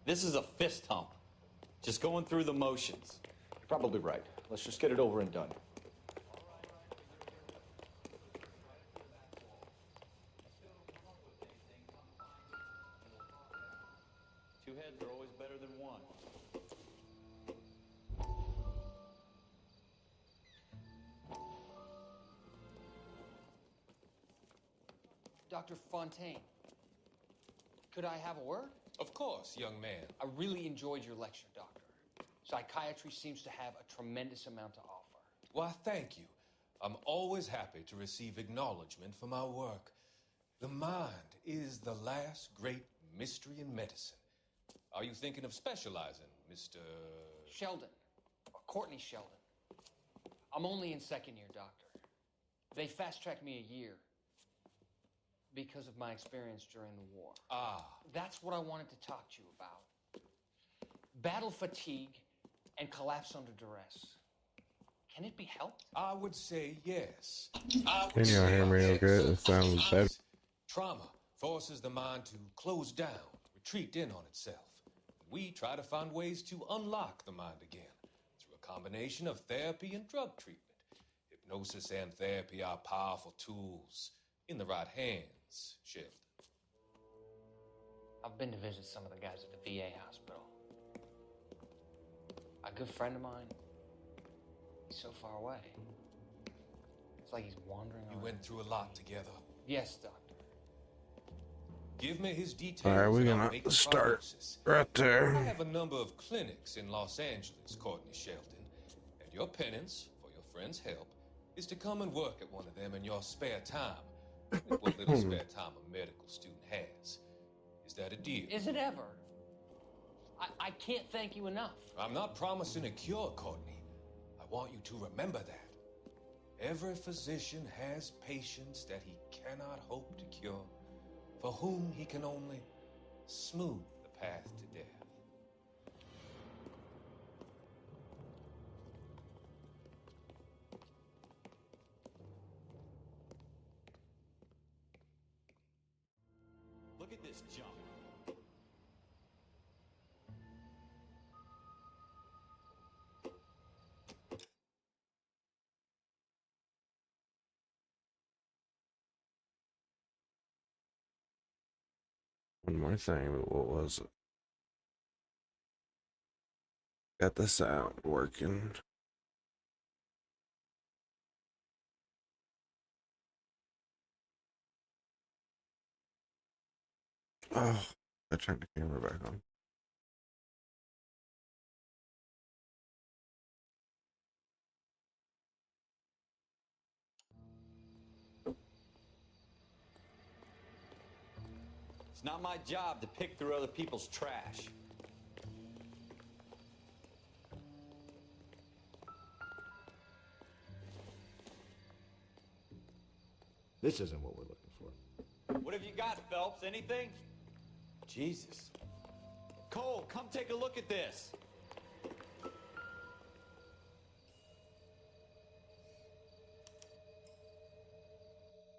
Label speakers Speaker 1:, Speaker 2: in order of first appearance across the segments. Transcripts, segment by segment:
Speaker 1: This is a fist hump. Just going through the motions.
Speaker 2: You're probably right. Let's just get it over and done.
Speaker 1: Two heads are always better than one.
Speaker 3: Dr. Fontaine, could I have a word?
Speaker 4: Of course, young man.
Speaker 3: I really enjoyed your lecture, Doctor. Psychiatry seems to have a tremendous amount to offer.
Speaker 4: Why, thank you. I'm always happy to receive acknowledgement for my work. The mind is the last great mystery in medicine. Are you thinking of specializing, Mr.
Speaker 3: Sheldon, or Courtney Sheldon. I'm only in second year, Doctor. They fast-tracked me a year because of my experience during the war.
Speaker 4: Ah.
Speaker 3: That's what I wanted to talk to you about. Battle fatigue and collapse under duress. Can it be helped?
Speaker 4: I would say yes.
Speaker 5: Can y'all hear me okay? It sounds better.
Speaker 4: Trauma forces the mind to close down, retreat in on itself. We try to find ways to unlock the mind again through a combination of therapy and drug treatment. Hypnosis and therapy are powerful tools in the right hands, Sheldon.
Speaker 3: I've been to visit some of the guys at the VA hospital. A good friend of mine, he's so far away. It's like he's wandering around.
Speaker 4: You went through a lot together.
Speaker 3: Yes, Doctor.
Speaker 4: Give me his details.
Speaker 5: All right, we're
Speaker 4: and I'll
Speaker 5: gonna
Speaker 4: make a
Speaker 5: start
Speaker 4: prognosis.
Speaker 5: right there.
Speaker 4: I have a number of clinics in Los Angeles, Courtney Sheldon, and your penance for your friend's help is to come and work at one of them in your spare time. What little spare time a medical student has. Is that a deal?
Speaker 3: Is it ever? I can't thank you enough.
Speaker 4: I'm not promising a cure, Courtney. I want you to remember that. Every physician has patients that he cannot hope to cure, for whom he can only smooth the path to death.
Speaker 1: Look at this junk.
Speaker 5: One more thing, but what was it? Got the sound working. Oh, I turned the camera back on.
Speaker 1: It's not my job to pick through other people's trash.
Speaker 2: This isn't what we're looking for.
Speaker 1: What have you got, Phelps? Anything? Jesus. Cole, come take a look at this.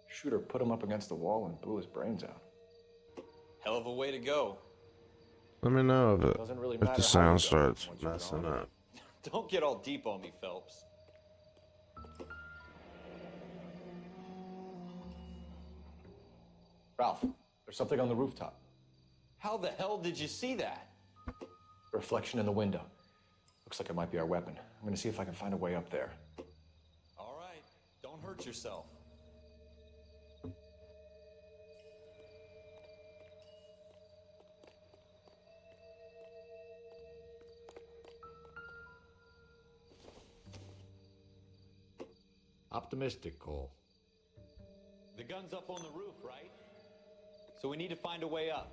Speaker 2: Shooter put him up against the wall and blew his brains out.
Speaker 1: Hell of a way to go.
Speaker 5: Let me know if
Speaker 2: Doesn't really
Speaker 5: if
Speaker 2: matter
Speaker 5: the
Speaker 2: how
Speaker 5: sound
Speaker 2: you go
Speaker 5: starts
Speaker 2: once you're
Speaker 5: messing
Speaker 2: gone.
Speaker 5: up.
Speaker 1: Don't get all deep on me, Phelps.
Speaker 2: Ralph, there's something on the rooftop.
Speaker 1: How the hell did you see that?
Speaker 2: A reflection in the window. Looks like it might be our weapon. I'm gonna see if I can find a way up there.
Speaker 1: All right, don't hurt yourself.
Speaker 2: Optimistic, Cole.
Speaker 1: The gun's up on the roof, right? So we need to find a way up.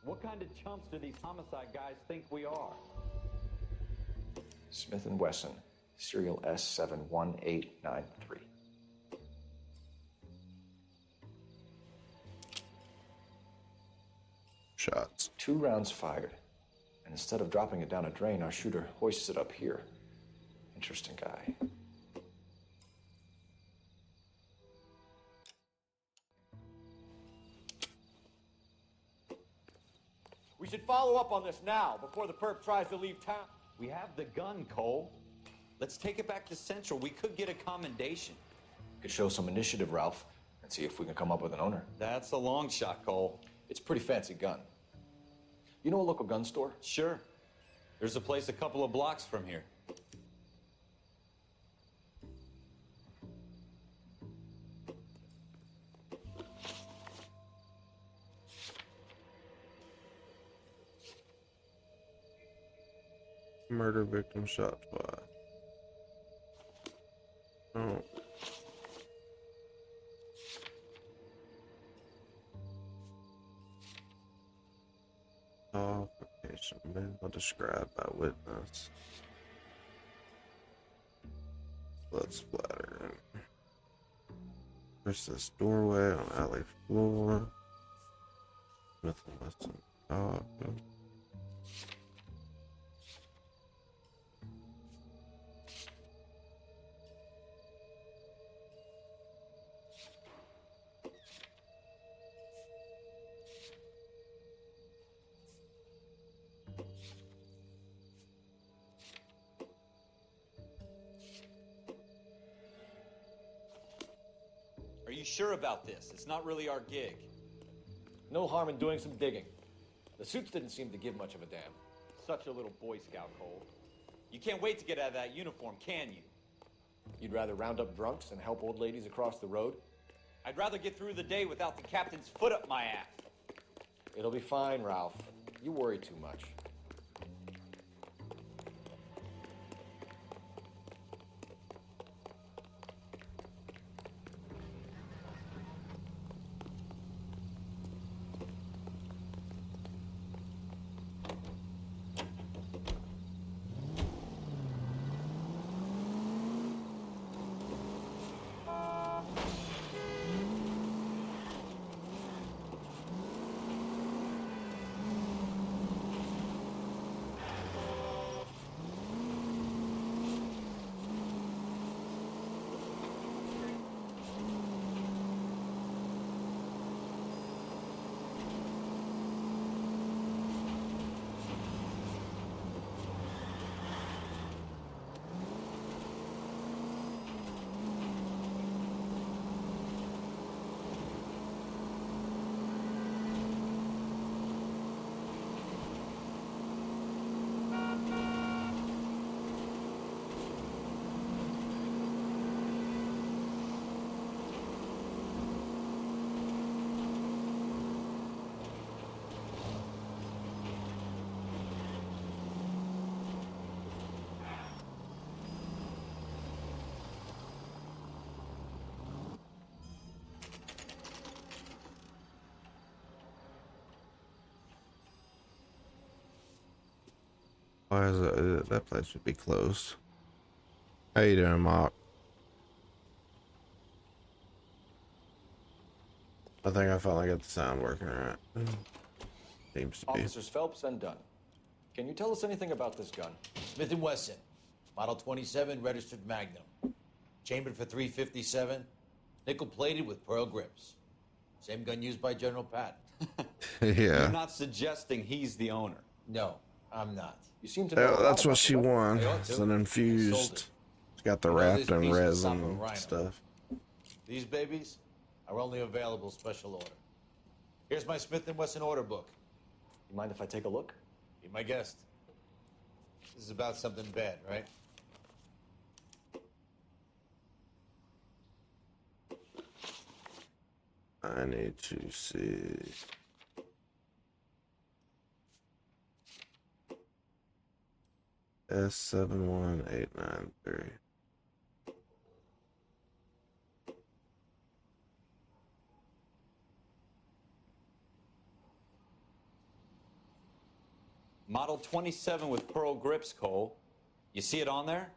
Speaker 1: What kind of chumps do these homicide guys think we are?
Speaker 2: Smith & Wesson, serial S71893.
Speaker 5: Shots.
Speaker 2: 2 rounds fired. And instead of dropping it down a drain, our shooter hoists it up here. Interesting guy.
Speaker 1: We should follow up on this now, before the perp tries to leave town. We have the gun, Cole. Let's take it back to Central. We could get a commendation.
Speaker 2: Could show some initiative, Ralph, and see if we can come up with an owner.
Speaker 1: That's a long shot, Cole.
Speaker 2: It's a pretty fancy gun. You know a local gun store?
Speaker 1: Sure. There's a place a couple of blocks from here.
Speaker 5: Murder victim shot twice. Oh. Qualification male described by witness. Blood splatter. Versus doorway on alley floor. Smith and Wesson dog.
Speaker 1: Are you sure about this? It's not really our gig.
Speaker 2: No harm in doing some digging. The suits didn't seem to give much of a damn.
Speaker 1: Such a little Boy Scout, Cole. You can't wait to get out of that uniform, can you?
Speaker 2: You'd rather round up drunks and help old ladies across the road?
Speaker 1: I'd rather get through the day without the captain's foot up my ass.
Speaker 2: It'll be fine, Ralph. You worry too much.
Speaker 5: Why is it? That place should be closed. How you doing, Mark? I think I finally got the sound working right. Seems to be.
Speaker 2: Officers Phelps and Dunn. Can you tell us anything about this gun?
Speaker 6: Smith & Wesson, Model 27, registered Magnum. Chambered for .357, nickel-plated with pearl grips. Same gun used by General Patton.
Speaker 5: Yeah.
Speaker 1: You're not suggesting he's the owner.
Speaker 6: No, I'm not.
Speaker 2: You seem to know. a lot
Speaker 5: That's
Speaker 2: about
Speaker 5: what she
Speaker 2: the weapon.
Speaker 5: won.
Speaker 6: They ought
Speaker 5: It's
Speaker 6: to.
Speaker 5: an
Speaker 6: Sold
Speaker 5: infused.
Speaker 6: it.
Speaker 5: It's got the
Speaker 6: You know,
Speaker 5: wrapped
Speaker 6: this
Speaker 5: in
Speaker 6: piece is
Speaker 5: resin
Speaker 6: Samba
Speaker 5: and
Speaker 6: Rhino.
Speaker 5: stuff.
Speaker 6: These babies are only available special order. Here's my Smith & Wesson order book.
Speaker 2: You mind if I take a look?
Speaker 6: Be my guest. This is about something bad, right?
Speaker 5: I need to see. S71893.
Speaker 1: Model 27 with pearl grips, Cole. You see it on there?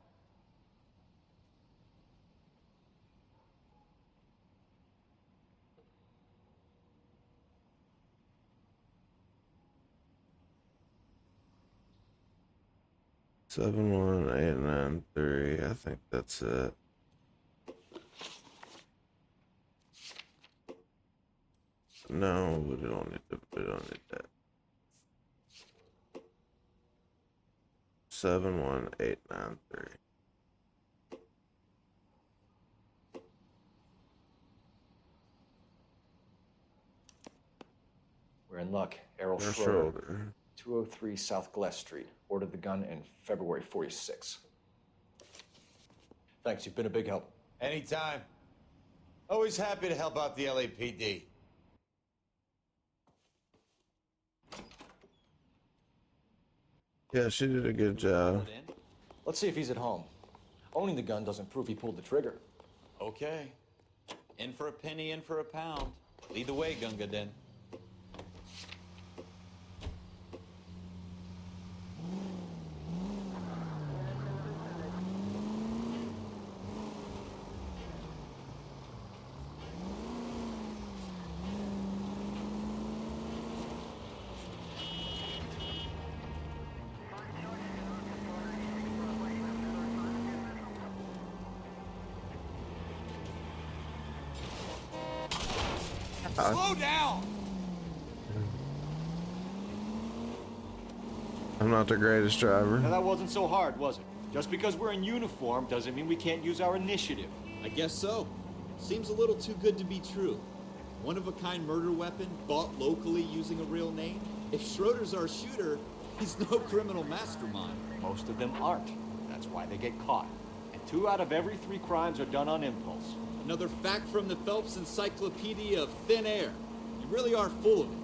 Speaker 5: 71893. I think that's it. No, we don't need that. 71893.
Speaker 2: We're in luck. Errol
Speaker 5: Your
Speaker 2: Schroeder,
Speaker 5: shoulder.
Speaker 2: 203 South Glass Street. Ordered the gun in February 46. Thanks, you've been a big help.
Speaker 6: Anytime. Always happy to help out the LAPD.
Speaker 5: Yeah, she did a good job.
Speaker 2: Let's see if he's at home. Owning the gun doesn't prove he pulled the trigger.
Speaker 1: Okay. In for a penny, in for a pound. Lead the way, Gunga Din.
Speaker 6: Slow down!
Speaker 5: I'm not the greatest driver.
Speaker 7: Now that wasn't so hard, was it? Just because we're in uniform doesn't mean we can't use our initiative.
Speaker 8: I guess so. Seems a little too good to be true. One-of-a-kind murder weapon bought locally using a real name? If Schroeder's our shooter, he's no criminal mastermind.
Speaker 7: Most of them aren't. That's why they get caught. And 2 out of every 3 crimes are done on impulse.
Speaker 8: Another fact from the Phelps Encyclopedia of Thin Air. You really are full of it.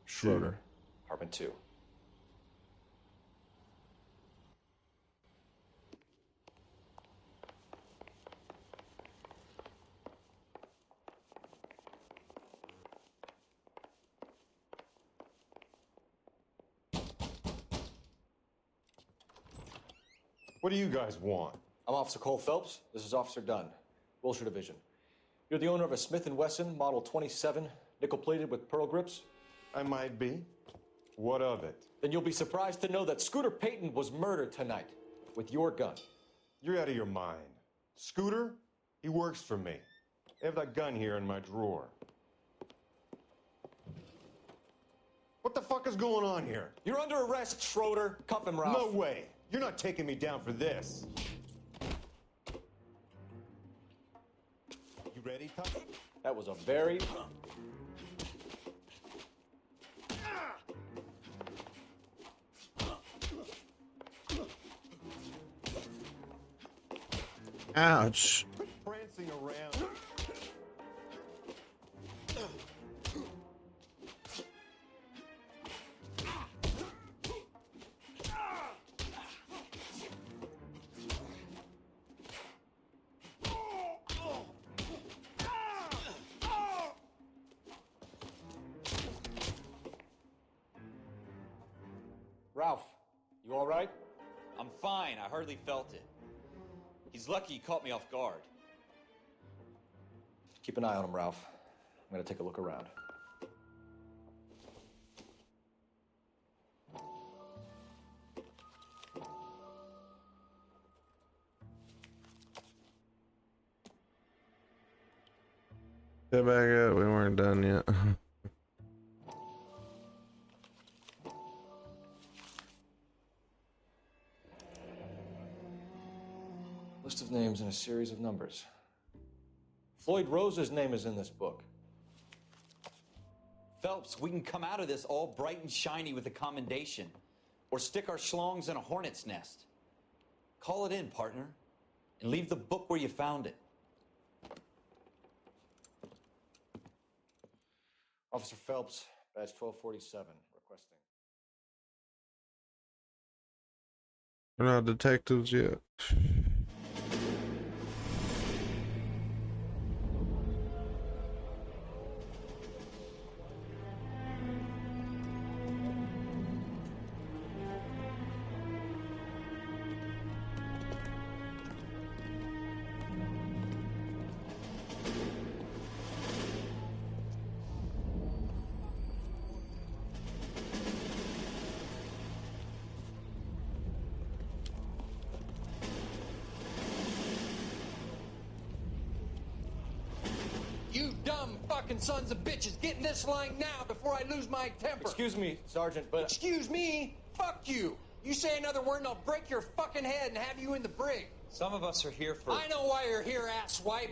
Speaker 2: Schroeder, apartment 2.
Speaker 9: What do you guys want?
Speaker 2: I'm Officer Cole Phelps. This is Officer Dunn, Wilshire Division. You're the owner of a Smith & Wesson Model 27, nickel-plated with pearl grips?
Speaker 9: I might be. What of it?
Speaker 2: Then you'll be surprised to know that Scooter Payton was murdered tonight with your gun.
Speaker 9: You're out of your mind. Scooter? He works for me. I have that gun here in my drawer. What the fuck is going on here?
Speaker 2: You're under arrest, Schroeder. Cuff him, Ralph.
Speaker 9: No way. You're not taking me down for this. You ready, Tuck?
Speaker 2: That was a very...
Speaker 5: Ouch.
Speaker 9: Quit prancing around.
Speaker 7: Ralph, you all right?
Speaker 1: I'm fine. I hardly felt it. He's lucky he caught me off guard.
Speaker 2: Keep an eye on him, Ralph. I'm gonna take a look around.
Speaker 5: Get back up. We weren't done yet.
Speaker 2: List of names and a series of numbers. Floyd Rose's name is in this book.
Speaker 1: Phelps, we can come out of this all bright and shiny with a commendation. Or stick our schlongs in a hornet's nest. Call it in, partner. And leave the book where you found it.
Speaker 2: Officer Phelps, badge 1247, requesting.
Speaker 5: We're not detectives yet.
Speaker 3: You dumb fucking sons of bitches, get in this line now before I lose my temper.
Speaker 2: Excuse me, Sergeant, but...
Speaker 3: Excuse me? Fuck you. You say another word and I'll break your fucking head and have you in the brig.
Speaker 1: Some of us are here for...
Speaker 3: I know why you're here, asswipe.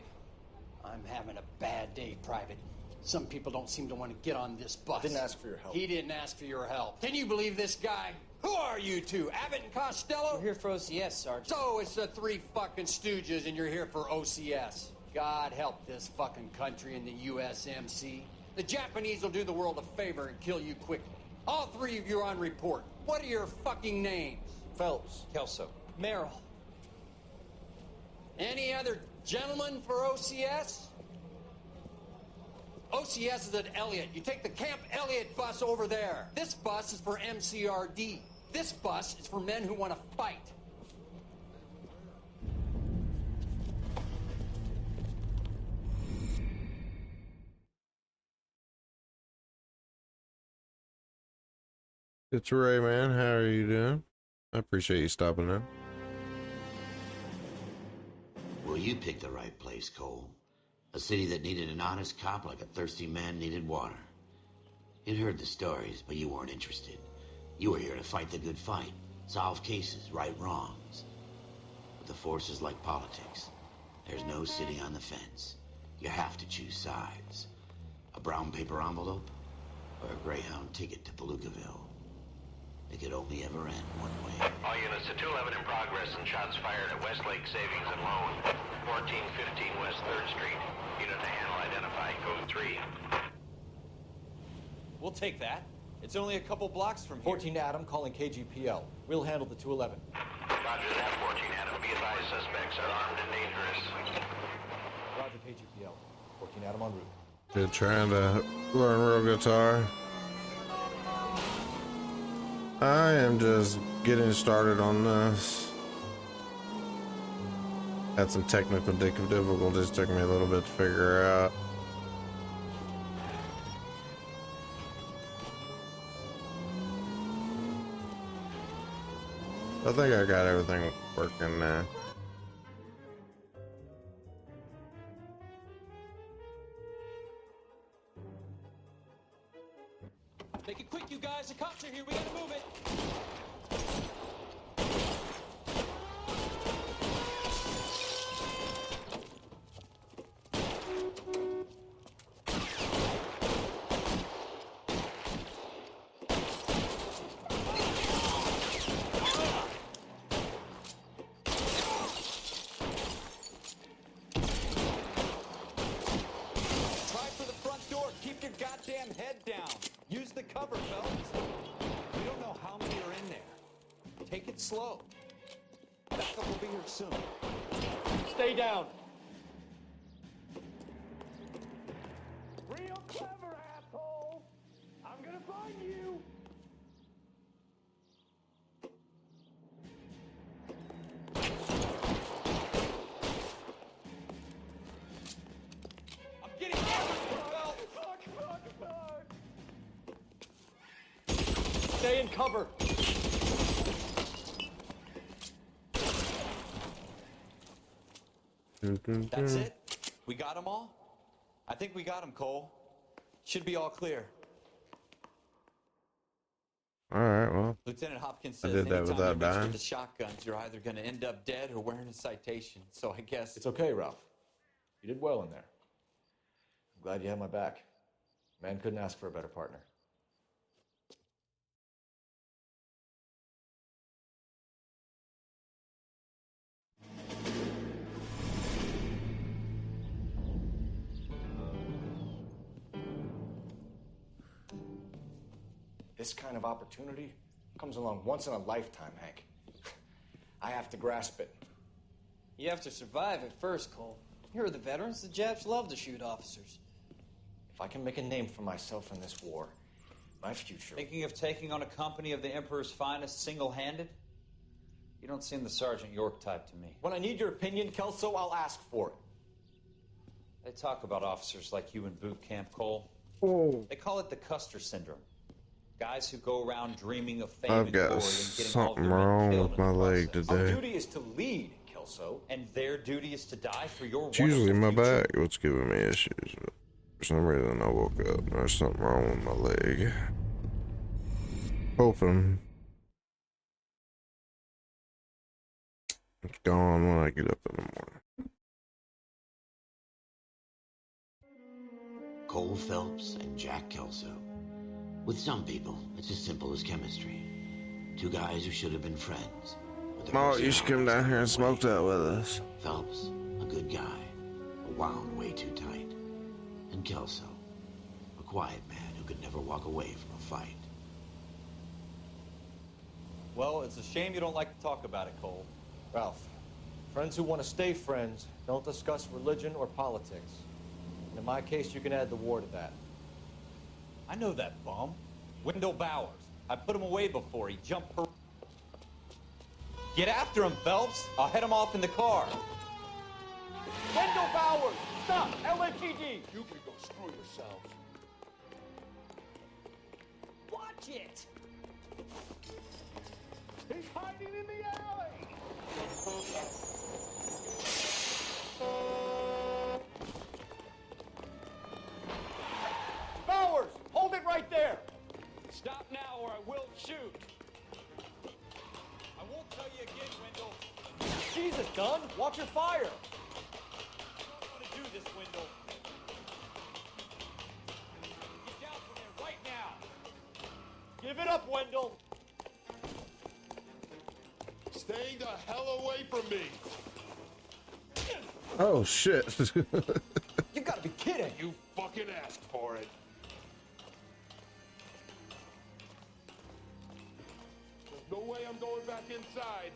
Speaker 3: I'm having a bad day, Private. Some people don't seem to want to get on this bus.
Speaker 2: Didn't ask for your help.
Speaker 3: He didn't ask for your help. Can you believe this guy? Who are you two? Abbott and Costello?
Speaker 10: We're here for OCS, Sergeant.
Speaker 3: So it's the three fucking stooges and you're here for OCS. God help this fucking country and the USMC. The Japanese will do the world a favor and kill you quickly. All three of you are on report. What are your fucking names?
Speaker 2: Phelps.
Speaker 1: Kelso.
Speaker 10: Merrill.
Speaker 3: Any other gentlemen for OCS? OCS is at Elliott. You take the Camp Elliott bus over there. This bus is for MCRD. This bus is for men who want to fight.
Speaker 5: It's Ray, man. How are you doing? I appreciate you stopping in.
Speaker 11: Well, you picked the right place, Cole. A city that needed an honest cop like a thirsty man needed water. You'd heard the stories, but you weren't interested. You were here to fight the good fight, solve cases, right wrongs. But the force is like politics. There's no sitting on the fence. You have to choose sides. A brown paper envelope or a Greyhound ticket to Palookaville. It could only ever end one way.
Speaker 12: All units to 211 in progress and shots fired at Westlake Savings and Loan, 1415 West 3rd Street. Unit to handle identified, code 3.
Speaker 1: We'll take that. It's only a couple blocks from here.
Speaker 2: 14 Adam calling KGPL. We'll handle the 211.
Speaker 12: Roger that, 14 Adam. Be advised, suspects are armed and dangerous.
Speaker 2: Roger KGPL. 14 Adam en route.
Speaker 5: Good, trying to learn real guitar. I am just getting started on this. Had some technical difficulties, took me a little bit to figure out. I think I got everything working now.
Speaker 3: Make it quick, you guys. The cops are here. We gotta move it.
Speaker 1: Try for the front door. Keep your goddamn head down. Use the cover, Phelps. We don't know how many are in there. Take it slow. Backup will be here soon.
Speaker 2: Stay down.
Speaker 12: Real clever, asshole! I'm gonna find you!
Speaker 1: I'm getting Phelps.
Speaker 2: Stay in cover.
Speaker 1: That's it? We got them all? I think we got him, Cole. Should be all clear.
Speaker 5: All right, well,
Speaker 1: Lieutenant Hopkins
Speaker 5: I
Speaker 1: says
Speaker 5: did that
Speaker 1: anytime
Speaker 5: without
Speaker 1: you reach for
Speaker 5: dying.
Speaker 1: the shotguns, you're either going to end up dead or wearing a citation. So I guess
Speaker 2: It's okay, Ralph. You did well in there. I'm glad you had my back. Man couldn't ask for a better partner. This kind of opportunity comes along once in a lifetime, Hank. I have to grasp it.
Speaker 10: You have to survive at first, Cole. Here are the veterans. The Japs love to shoot officers.
Speaker 2: If I can make a name for myself in this war, my future...
Speaker 13: Thinking of taking on a company of the Emperor's finest single-handed? You don't seem the Sergeant York type to me.
Speaker 2: When I need your opinion, Kelso, I'll ask for it.
Speaker 13: They talk about officers like you in boot camp, Cole.
Speaker 5: Oh.
Speaker 13: They call it the Custer syndrome. Guys who go around dreaming of fame
Speaker 5: I've
Speaker 13: and
Speaker 5: got
Speaker 13: glory and getting all of
Speaker 5: something
Speaker 13: their men
Speaker 5: wrong
Speaker 13: killed
Speaker 5: with
Speaker 13: in
Speaker 5: my
Speaker 13: the
Speaker 5: leg
Speaker 13: process.
Speaker 2: Our
Speaker 5: today.
Speaker 2: duty is to lead, Kelso.
Speaker 13: And their duty is to die for your
Speaker 5: It's usually my
Speaker 13: wonderful future.
Speaker 5: back what's giving me issues. But for some reason, I woke up and there's something wrong with my leg. Hoping it's gone when I get up in the morning.
Speaker 11: Cole Phelps and Jack Kelso. With some people, it's as simple as chemistry. Two guys who should have been friends. but their
Speaker 5: Mark, you should come down here and smoke that with us.
Speaker 11: Phelps, a good guy, but wound way too tight. And Kelso, a quiet man who could never walk away from a fight.
Speaker 13: Well, it's a shame you don't like to talk about it, Cole.
Speaker 2: Ralph, friends who want to stay friends don't discuss religion or politics. And in my case, you can add the war to that.
Speaker 13: I know that bum. Wendell Bowers. I put him away before. He jumped per... Get after him, Phelps. I'll head him off in the car.
Speaker 2: Wendell Bowers! Stop! LAPD!
Speaker 14: You can go screw yourselves.
Speaker 10: Watch it!
Speaker 14: He's hiding in the alley!
Speaker 2: Bowers! Hold it right there!
Speaker 1: Stop now or I will shoot. I won't tell you again, Wendell.
Speaker 2: Jesus, Dunn! Watch your fire!
Speaker 1: I don't want to do this, Wendell. Get down from there right now.
Speaker 2: Give it up, Wendell!
Speaker 14: Stay the hell away from me!
Speaker 5: Oh, shit.
Speaker 2: You gotta be kidding!
Speaker 14: You fucking asked for it. There's no way I'm going back inside.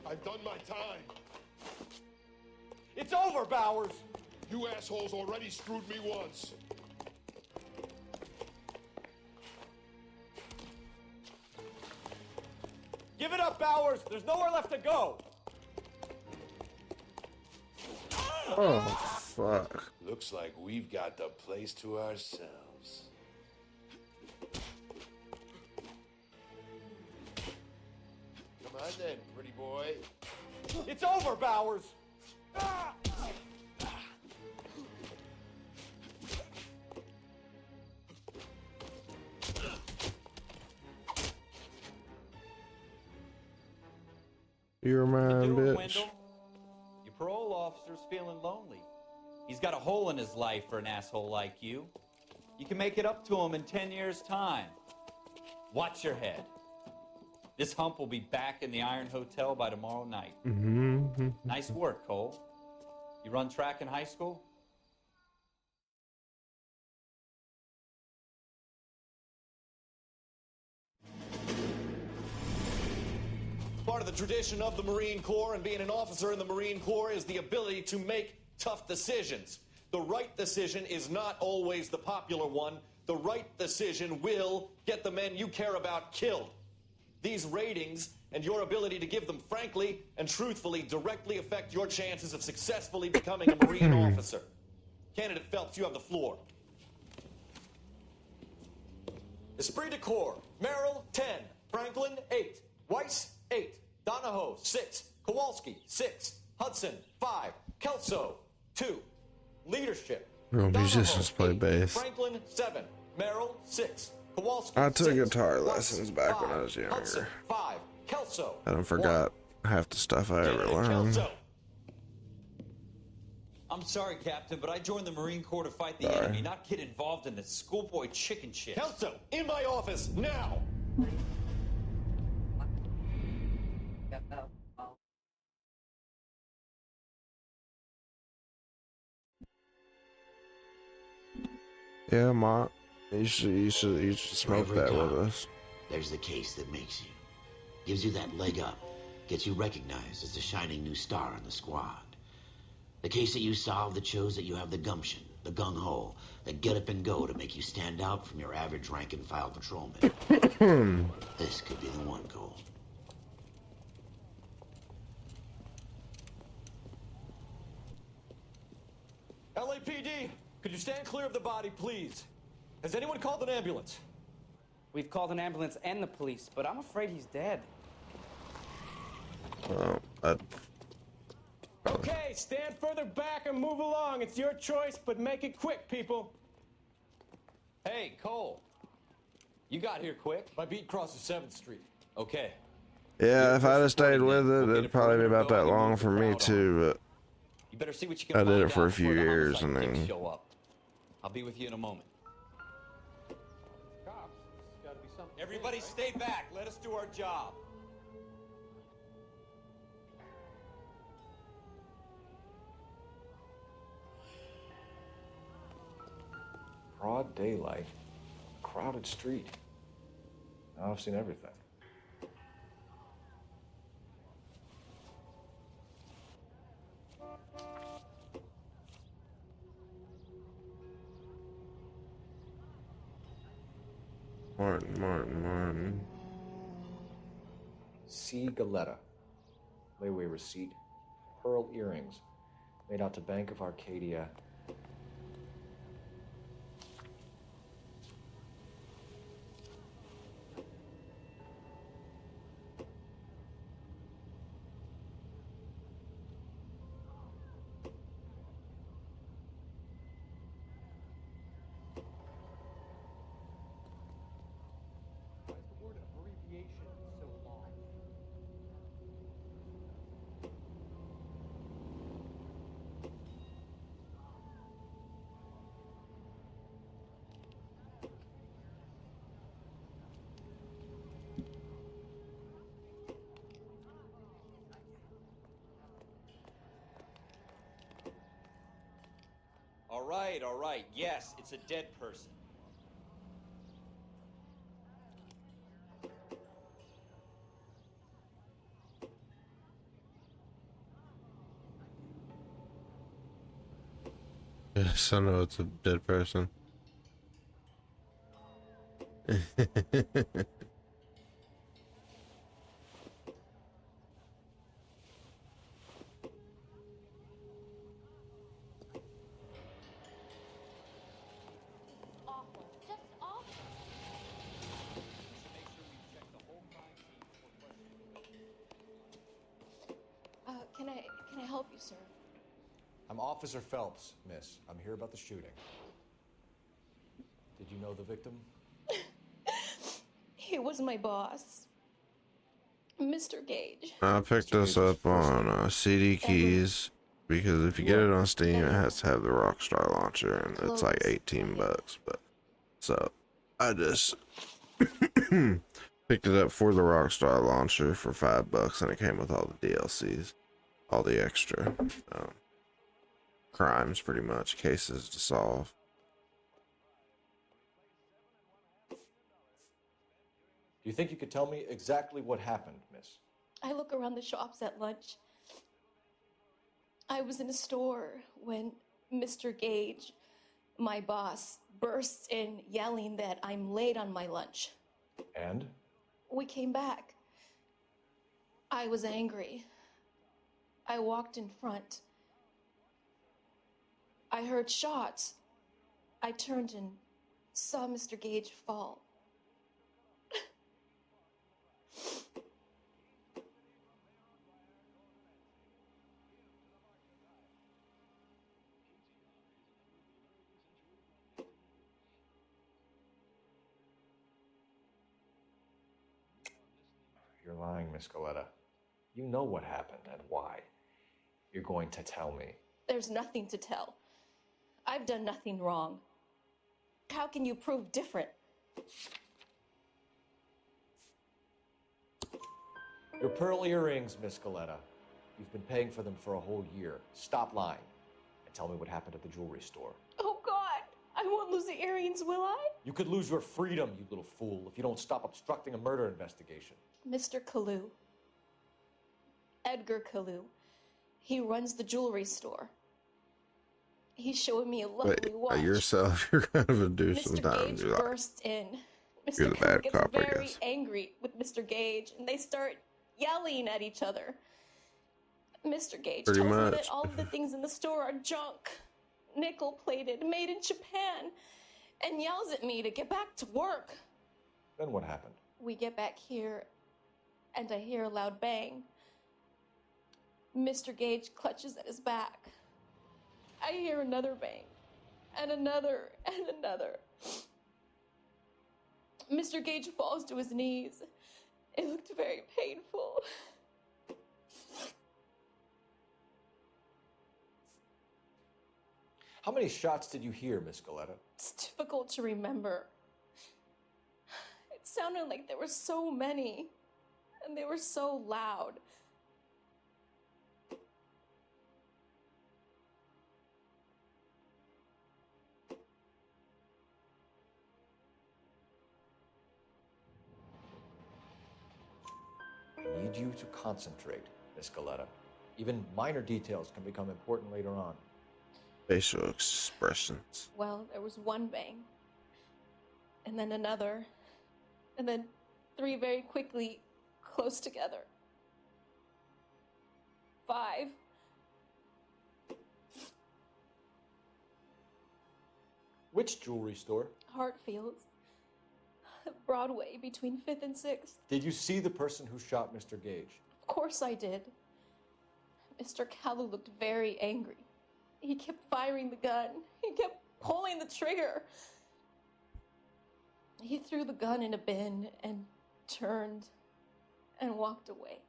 Speaker 14: I've done my time.
Speaker 2: It's over, Bowers!
Speaker 14: You assholes already screwed me once.
Speaker 2: Give it up, Bowers! There's nowhere left to go!
Speaker 5: Oh, fuck.
Speaker 14: Looks like we've got the place to ourselves. Come on then, pretty boy.
Speaker 2: It's over, Bowers! Ah!
Speaker 5: You're mine,
Speaker 13: Do it,
Speaker 5: bitch.
Speaker 13: Wendell. Your parole officer's feeling lonely. He's got a hole in his life for an asshole like you. You can make it up to him in 10 years' time. Watch your head. This hump will be back in the Iron Hotel by tomorrow night.
Speaker 5: Mm-hmm.
Speaker 13: Nice work, Cole. You run track in high school?
Speaker 2: Part of the tradition of the Marine Corps and being an officer in the Marine Corps is the ability to make tough decisions. The right decision is not always the popular one. The right decision will get the men you care about killed. These ratings and your ability to give them frankly and truthfully directly affect your chances of successfully becoming a Marine officer. Candidate Phelps, you have the floor. Esprit de Corps, Merrill, 10. Franklin, 8. Weiss, 8. Donahoe, 6. Kowalski, 6. Hudson, 5. Kelso, 2. Leadership.
Speaker 5: Real
Speaker 2: Donahoe,
Speaker 5: musicians play
Speaker 2: 8.
Speaker 5: bass.
Speaker 2: Franklin, 7. Merrill, 6. Kowalski,
Speaker 5: I took
Speaker 2: 6.
Speaker 5: guitar
Speaker 2: Watts,
Speaker 5: lessons back when I
Speaker 2: 5.
Speaker 5: was
Speaker 2: Hudson,
Speaker 5: younger.
Speaker 2: 5. Kelso,
Speaker 5: And I forgot half the stuff I ever learned.
Speaker 2: Kelso.
Speaker 6: I'm sorry, Captain, but I joined the Marine Corps to fight the
Speaker 5: Sorry.
Speaker 6: enemy, not get involved in the schoolboy chicken shit.
Speaker 2: Kelso, in my office, now!
Speaker 5: Yeah, Ma. You should smoke that with us.
Speaker 11: There's the case that makes you. Gives you that leg up. Gets you recognized as the shining new star in the squad. The case that you solve that shows that you have the gumption, the gung-ho, the get up and go to make you stand out from your average rank-and-file patrolman. This could be the one, Cole.
Speaker 2: LAPD, could you stand clear of the body, please? Has anyone called an ambulance?
Speaker 10: We've called an ambulance and the police, but I'm afraid he's dead.
Speaker 5: Well,
Speaker 15: Okay, stand further back and move along. It's your choice, but make it quick, people.
Speaker 2: Hey, Cole. You got here quick. My beat crosses 7th Street.
Speaker 6: Okay.
Speaker 5: yeah, if I'd have stayed with it, it'd probably be about that long for me too.
Speaker 6: You better see what you
Speaker 5: But
Speaker 6: can
Speaker 5: I did
Speaker 6: find
Speaker 5: it for
Speaker 6: out
Speaker 5: a few
Speaker 6: before the
Speaker 5: years,
Speaker 6: homicide
Speaker 5: and
Speaker 6: kicks
Speaker 5: then
Speaker 6: show up. I'll be with you in a moment. Everybody stay back. Let us do our job.
Speaker 9: Broad daylight, crowded street. Now I've seen everything.
Speaker 5: Martin.
Speaker 9: C. Galetta. Layaway receipt. Pearl earrings. Made out to Bank of Arcadia.
Speaker 6: All right. Yes, it's a dead person.
Speaker 5: Yes, I know it's a dead person.
Speaker 16: Can I help you, sir?
Speaker 9: I'm Officer Phelps, miss. I'm here about the shooting. Did you know the victim?
Speaker 16: He was my boss, Mr. Gage.
Speaker 5: I picked this up on CD Keys because if you get it on Steam, it has to have the Rockstar launcher, and it's like $18. But so I just picked it up for the Rockstar launcher for $5, and it came with all the DLCs, all the extra crimes, pretty much cases to solve.
Speaker 9: Do you think you could tell me exactly what happened, miss?
Speaker 16: I look around the shops at lunch. I was in a store when Mr. Gage, my boss, bursts in yelling that I'm late on my lunch.
Speaker 9: And?
Speaker 16: We came back. I was angry. I walked in front. I heard shots. I turned and saw Mr. Gage fall.
Speaker 9: You're lying, Miss Coletta. You know what happened and why. You're going to tell me.
Speaker 16: There's nothing to tell. I've done nothing wrong. How can you prove different?
Speaker 9: Your pearl earrings, Miss Coletta. You've been paying for them for a whole year. Stop lying and tell me what happened at the jewelry store.
Speaker 16: Oh, God. I won't lose the earrings, will I?
Speaker 9: You could lose your freedom, you little fool, if you don't stop obstructing a murder investigation.
Speaker 16: Mr. Kalu. Edgar Kalu. He runs the jewelry store. He's showing me a lovely watch.
Speaker 5: Yourself, you're kind of a douche
Speaker 16: Mr.
Speaker 5: sometimes.
Speaker 16: Gage
Speaker 5: You're like,
Speaker 16: burst in.
Speaker 5: you're
Speaker 16: Mr.
Speaker 5: the
Speaker 16: Kalu
Speaker 5: bad
Speaker 16: gets
Speaker 5: cop, I
Speaker 16: very
Speaker 5: guess.
Speaker 16: angry with Mr. Gage, and they start yelling at each other. Mr. Gage
Speaker 5: Pretty
Speaker 16: tells me
Speaker 5: much.
Speaker 16: that all of the things in the store are junk, nickel-plated, made in Japan, and yells at me to get back to work.
Speaker 9: Then what happened?
Speaker 16: We get back here, and I hear a loud bang. Mr. Gage clutches at his back. I hear another bang, and another, and another. Mr. Gage falls to his knees. It looked very painful.
Speaker 9: How many shots did you hear, Miss Coletta?
Speaker 16: It's difficult to remember. It sounded like there were so many, and they were so loud.
Speaker 9: I need you to concentrate, Miss Coletta. Even minor details can become important later on.
Speaker 5: Facial expressions.
Speaker 16: Well, there was one bang, and then another, and then three very quickly, close together. 5.
Speaker 9: Which jewelry store?
Speaker 16: Hartfield's. Broadway between 5th and 6th.
Speaker 9: Did you see the person who shot Mr. Gage?
Speaker 16: Of course I did. Mr. Kalu looked very angry. He kept firing the gun. He kept pulling the trigger. He threw the gun in a bin and turned and walked away.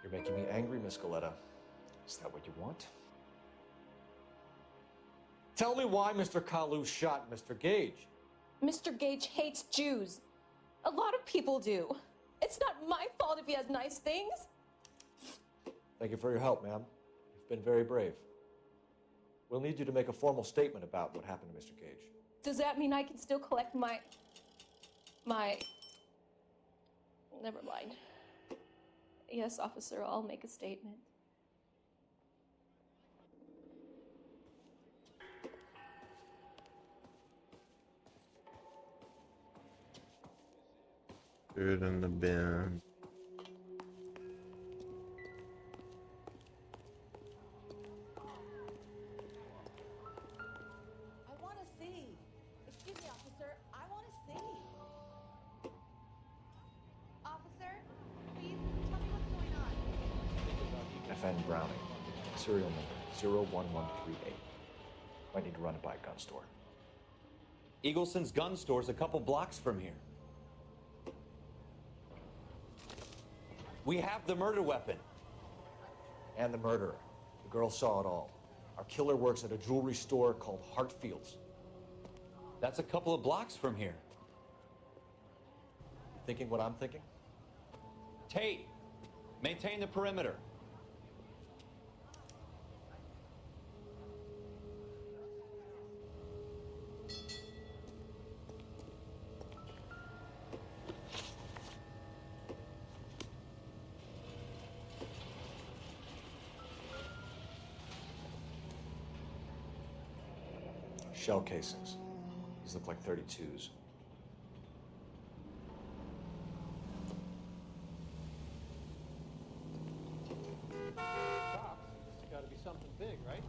Speaker 9: You're making me angry, Miss Coletta. Is that what you want? Tell me why Mr. Kalu shot Mr. Gage.
Speaker 16: Mr. Gage hates Jews. A lot of people do. It's not my fault if he has nice things.
Speaker 9: Thank you for your help, ma'am. You've been very brave. We'll need you to make a formal statement about what happened to Mr. Gage.
Speaker 16: Does that mean I can still collect my... Never mind. Yes, officer, I'll make a statement.
Speaker 5: Threw it in the bin.
Speaker 17: I want to see. Excuse me, officer. I want to see. Officer, please tell me what's going on.
Speaker 9: FN Browning, serial number 01138. Might need to run it by a gun store.
Speaker 13: Eagleson's gun store's a couple blocks from here. We have the murder weapon.
Speaker 9: And the murderer. The girl saw it all. Our killer works at a jewelry store called Hartfield's.
Speaker 13: That's a couple of blocks from here.
Speaker 9: Thinking what I'm thinking?
Speaker 13: Tate, maintain the perimeter.
Speaker 9: Shell casings. These look like 32s.
Speaker 15: It's got to be something big, right?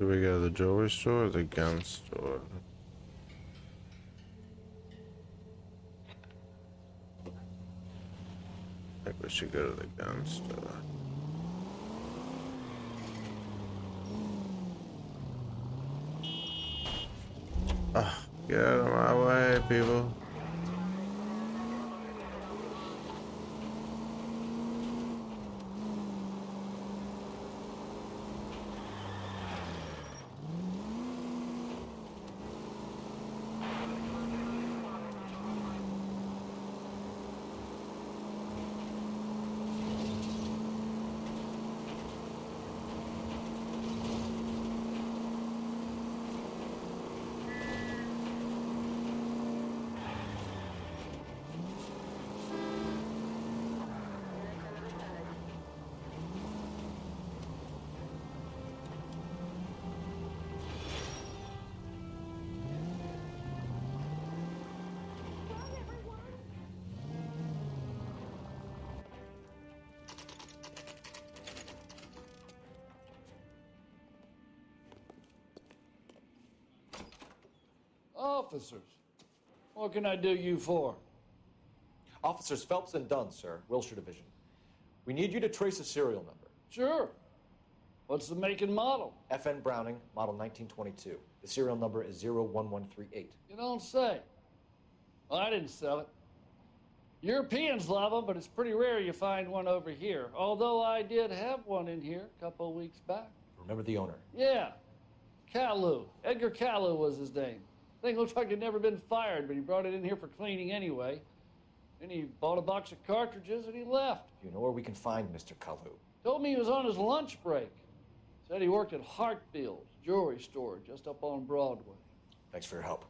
Speaker 5: Do we go to the jewelry store or the gun store? I think we should go to the gun store. Ah, get out of my way, people.
Speaker 18: Officers, what can I do you for?
Speaker 9: Officers Phelps and Dunn, sir, Wilshire Division. We need you to trace a serial number.
Speaker 18: Sure. What's the make and model?
Speaker 9: FN Browning, model 1922. The serial number is 01138.
Speaker 18: You don't say. Well, I didn't sell it. Europeans love them, but it's pretty rare you find one over here. Although I did have one in here a couple of weeks back.
Speaker 9: Remember the owner?
Speaker 18: Yeah. Kalu. Edgar Kalu was his name. Thing looks like it'd never been fired, but he brought it in here for cleaning anyway. Then he bought a box of cartridges and he left.
Speaker 9: Do you know where we can find Mr. Kalu?
Speaker 18: Told me he was on his lunch break. Said he worked at Hartfield's jewelry store just up on Broadway.
Speaker 9: Thanks for your help.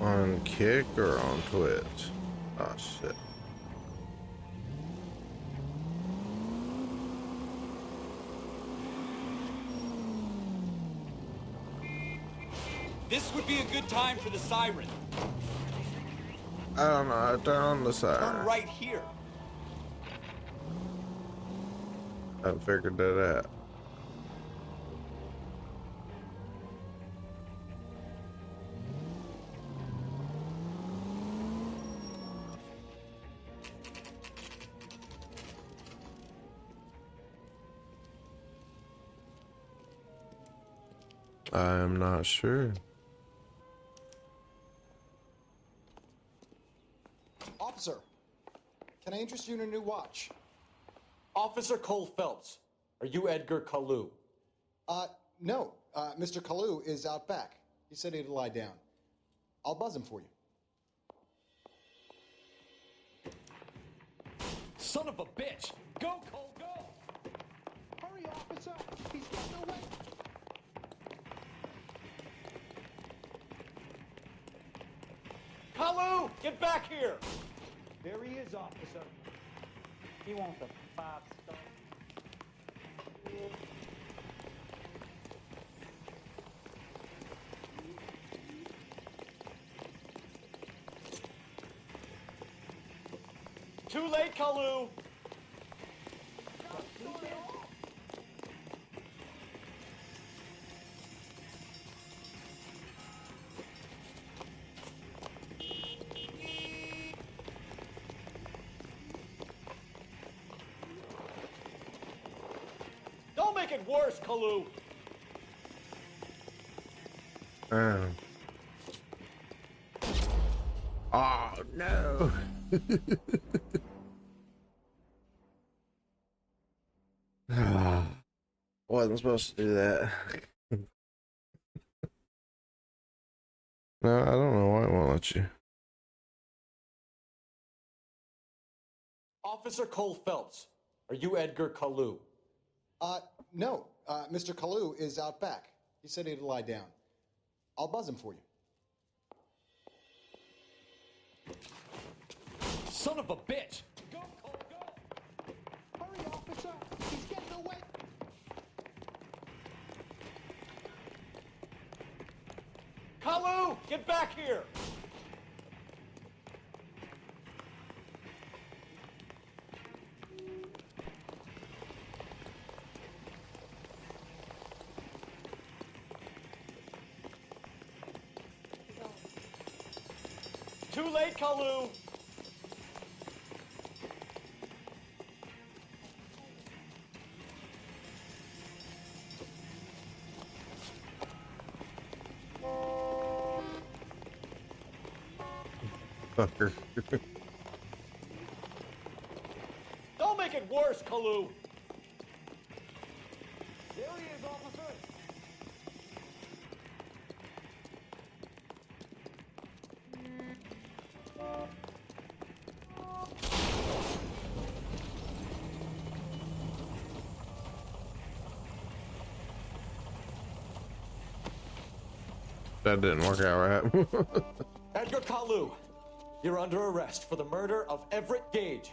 Speaker 5: On Kick or on Twitch? Oh shit.
Speaker 13: This would be a good time for the siren.
Speaker 5: I don't know, I turn on the
Speaker 13: Turn
Speaker 5: siren.
Speaker 13: right here.
Speaker 5: I figured that out. I'm not sure.
Speaker 19: Officer, can I interest you in a new watch?
Speaker 9: Officer Cole Phelps, are you Edgar Kalu?
Speaker 19: No. Mr. Kalu is out back. He said he'd lie down. I'll buzz him for you.
Speaker 3: Son of a bitch! Go, Cole, go!
Speaker 19: Hurry, officer! He's getting away!
Speaker 13: Kalu, get back here!
Speaker 15: There he is, officer. He wants a 5-star.
Speaker 13: Too late, Kalu! Don't make it worse, Kalu!
Speaker 5: Oh no. Wasn't supposed to do that. No, I don't know why it won't let you.
Speaker 9: Officer Cole Phelps, are you Edgar Kalu?
Speaker 19: No. Mr. Kalu is out back. He said he'd lie down. I'll buzz him for you.
Speaker 9: Son of a bitch!
Speaker 15: Go, Cole, go! Hurry, officer! He's getting away!
Speaker 9: Kalu, get back here! Too late, Kalu!
Speaker 5: Fucker.
Speaker 9: Don't make it worse, Kalu!
Speaker 15: There he is, officer!
Speaker 5: That didn't work out right.
Speaker 9: Edgar Kalu, you're under arrest for the murder of Everett Gage.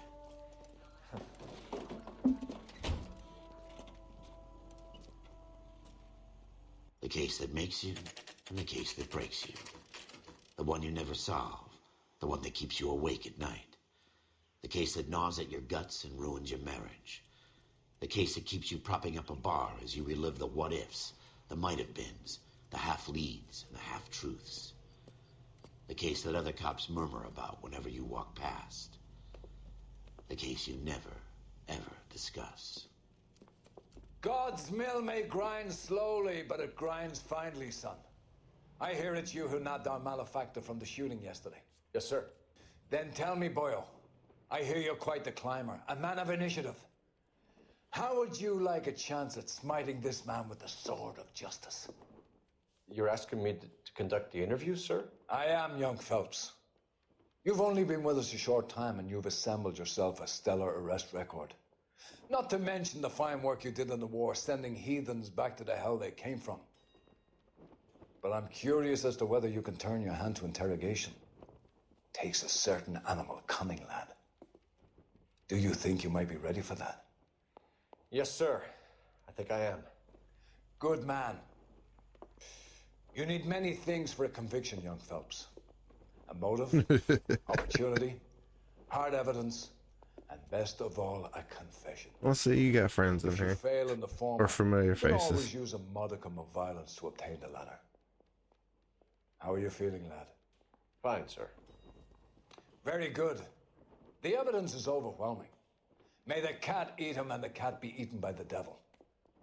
Speaker 11: The case that makes you and the case that breaks you. The one you never solve. The one that keeps you awake at night. The case that gnaws at your guts and ruins your marriage. The case that keeps you propping up a bar as you relive the what-ifs, the might-have-beens, the half-leads and the half-truths. The case that other cops murmur about whenever you walk past. The case you never, ever discuss.
Speaker 20: God's mill may grind slowly, but it grinds finely, son. I hear it's you who nabbed our malefactor from the shooting yesterday.
Speaker 9: Yes, sir.
Speaker 20: Then tell me, Boyle, I hear you're quite the climber, a man of initiative. How would you like a chance at smiting this man with the sword of justice?
Speaker 9: You're asking me to conduct the interview, sir?
Speaker 20: I am, young Phelps. You've only been with us a short time and you've assembled yourself a stellar arrest record. Not to mention the fine work you did in the war, sending heathens back to the hell they came from. But I'm curious as to whether you can turn your hand to interrogation. Takes a certain animal cunning, lad. Do you think you might be ready for that?
Speaker 9: Yes, sir. I think I am.
Speaker 20: Good man. You need many things for a conviction, young Phelps. A motive, opportunity, hard evidence, and best of all, a confession.
Speaker 5: Well, see, you got friends in
Speaker 20: If you
Speaker 5: here.
Speaker 20: fail in the former,
Speaker 5: Or familiar
Speaker 20: you can
Speaker 5: faces.
Speaker 20: always use a modicum of violence to obtain the latter. How are you feeling, lad?
Speaker 9: Fine, sir.
Speaker 20: Very good. The evidence is overwhelming. May the cat eat him and the cat be eaten by the devil.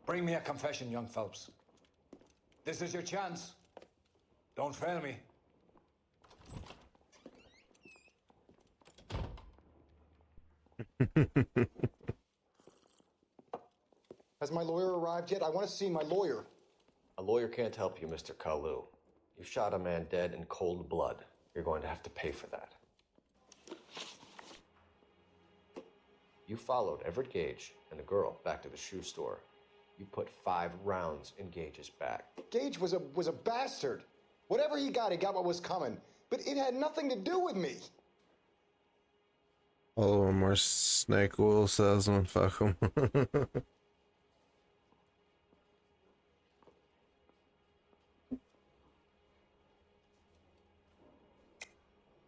Speaker 20: Bring me a confession, young Phelps. This is your chance. Don't fail me.
Speaker 19: Has my lawyer arrived yet? I want to see my lawyer.
Speaker 9: A lawyer can't help you, Mr. Kalu. You shot a man dead in cold blood. You're going to have to pay for that. You followed Everett Gage and the girl back to the shoe store. You put 5 rounds in Gage's back.
Speaker 19: Gage was a bastard. Whatever he got what was coming. But it had nothing to do with me.
Speaker 5: All of them are snake oil salesmen. Fuck them.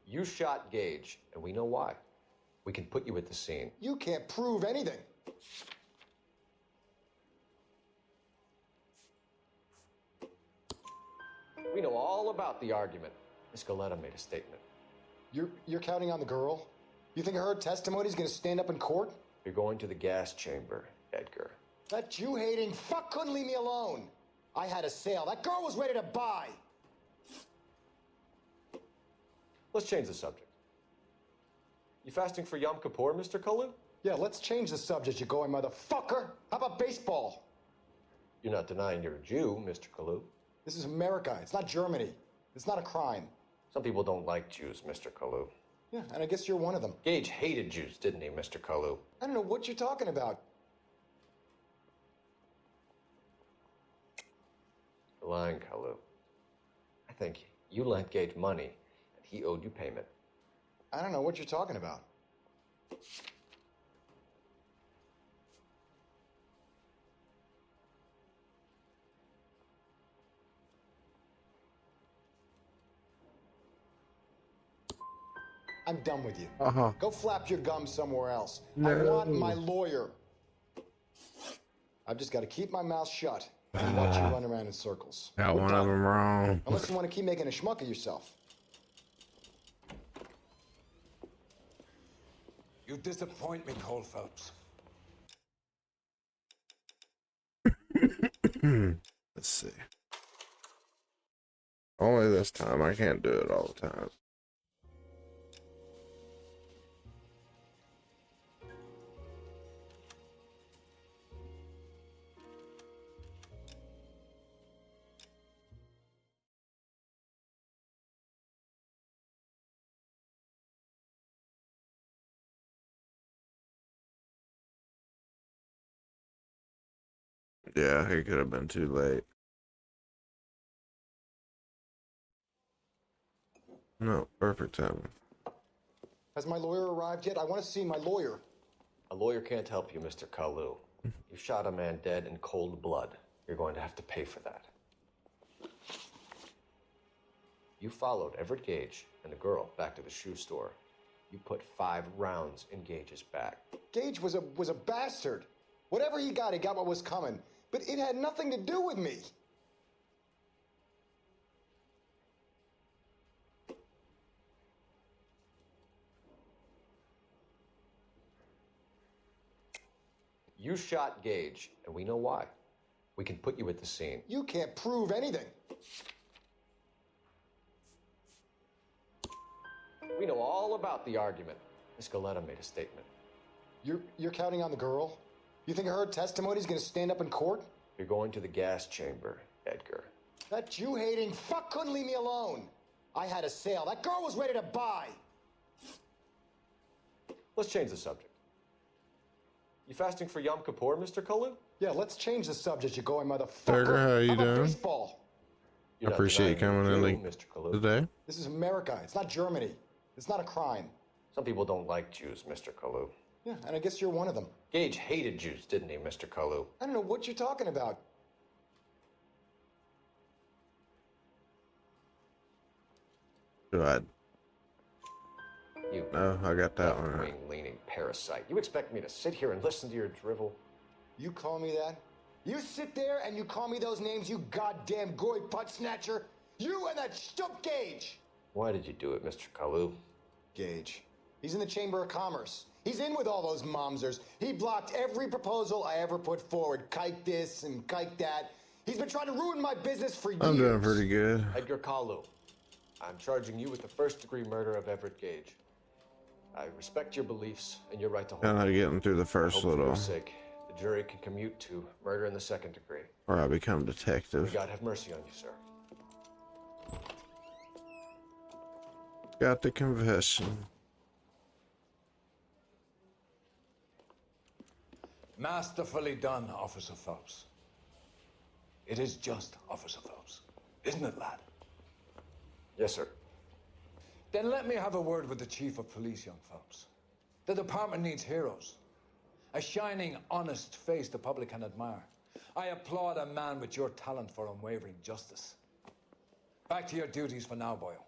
Speaker 9: You shot Gage, and we know why. We can put you at the scene.
Speaker 19: You can't prove anything.
Speaker 9: We know all about the argument. Miss Goleta made a statement.
Speaker 19: You're counting on the girl? You think her testimony's gonna stand up in court?
Speaker 9: You're going to the gas chamber, Edgar.
Speaker 19: That Jew-hating fuck couldn't leave me alone. I had a sale. That girl was ready to buy.
Speaker 9: Let's change the subject. You fasting for Yom Kippur, Mr. Kalu?
Speaker 19: Yeah, let's change the subject, you going motherfucker. How about baseball?
Speaker 9: You're not denying you're a Jew, Mr. Kalu.
Speaker 19: This is America. It's not Germany. It's not a crime.
Speaker 9: Some people don't like Jews, Mr. Kalu.
Speaker 19: Yeah, and I guess you're one of them.
Speaker 9: Gage hated Jews, didn't he, Mr. Kalu?
Speaker 19: I don't know what you're talking about.
Speaker 9: You're lying, Kalu. I think you lent Gage money, and he owed you payment.
Speaker 19: I don't know what you're talking about. I'm done with you. Go flap your gums somewhere else. I want my lawyer. I've just got to keep my mouth shut and watch you run around in circles.
Speaker 5: Got one of them wrong.
Speaker 19: Unless you want to keep making a schmuck of yourself.
Speaker 20: You disappoint me, Cole Phelps.
Speaker 5: Let's see. Only this time. I can't do it all the time. Yeah, it could have been too late. No, perfect timing.
Speaker 19: Has my lawyer arrived yet? I want to see my lawyer.
Speaker 9: A lawyer can't help you, Mr. Kalu. You shot a man dead in cold blood. You're going to have to pay for that. You followed Everett Gage and the girl back to the shoe store. You put 5 rounds in Gage's back.
Speaker 19: Gage was a bastard. Whatever he got what was coming. But it had nothing to do with me.
Speaker 9: You shot Gage, and we know why. We can put you at the scene.
Speaker 19: You can't prove anything.
Speaker 9: We know all about the argument. Miss Galetta made a statement.
Speaker 19: You're counting on the girl? You think her testimony is going to stand up in court?
Speaker 9: You're going to the gas chamber, Edgar.
Speaker 19: That Jew-hating fuck couldn't leave me alone. I had a sale. That girl was ready to buy.
Speaker 9: Let's change the subject. You fasting for Yom Kippur, Mr. Kalu?
Speaker 19: Yeah, let's change the subject, you going motherfucker.
Speaker 5: Thurger, how you doing?
Speaker 19: Baseball.
Speaker 5: I appreciate you coming in today.
Speaker 19: This is America. It's not Germany. It's not a crime.
Speaker 9: Some people don't like Jews, Mr. Kalu.
Speaker 19: Yeah, and I guess you're one of them.
Speaker 9: Gage hated Jews, didn't he, Mr. Kalu?
Speaker 19: I don't know what you're talking about.
Speaker 5: Good.
Speaker 9: You.
Speaker 5: No, I got that one.
Speaker 9: Wing-leaning parasite. You expect me to sit here and listen to your drivel?
Speaker 19: You call me that? You sit there and you call me those names, you goddamn goy putt snatcher? You and that stup Gage!
Speaker 9: Why did you do it, Mr. Kalu?
Speaker 19: Gage. He's in the Chamber of Commerce. He's in with all those momsers. He blocked every proposal I ever put forward. Kike this and kike that. He's been trying to ruin my business for years.
Speaker 5: I'm doing pretty good.
Speaker 9: Edgar Kalu, I'm charging you with the first-degree murder of Everett Gage. I respect your beliefs and your right to hold.
Speaker 5: Kind of getting through the first
Speaker 9: For
Speaker 5: little,
Speaker 9: your sake, the jury can commute to murder in the second degree.
Speaker 5: where I become
Speaker 9: May
Speaker 5: detective.
Speaker 9: God have mercy on you, sir.
Speaker 5: Got the confession.
Speaker 20: Masterfully done, Officer Phelps. It is just, Officer Phelps. Isn't it, lad?
Speaker 9: Yes, sir.
Speaker 20: Then let me have a word with the Chief of Police, young Phelps. The department needs heroes. A shining, honest face the public can admire. I applaud a man with your talent for unwavering justice. Back to your duties for now, Boyle.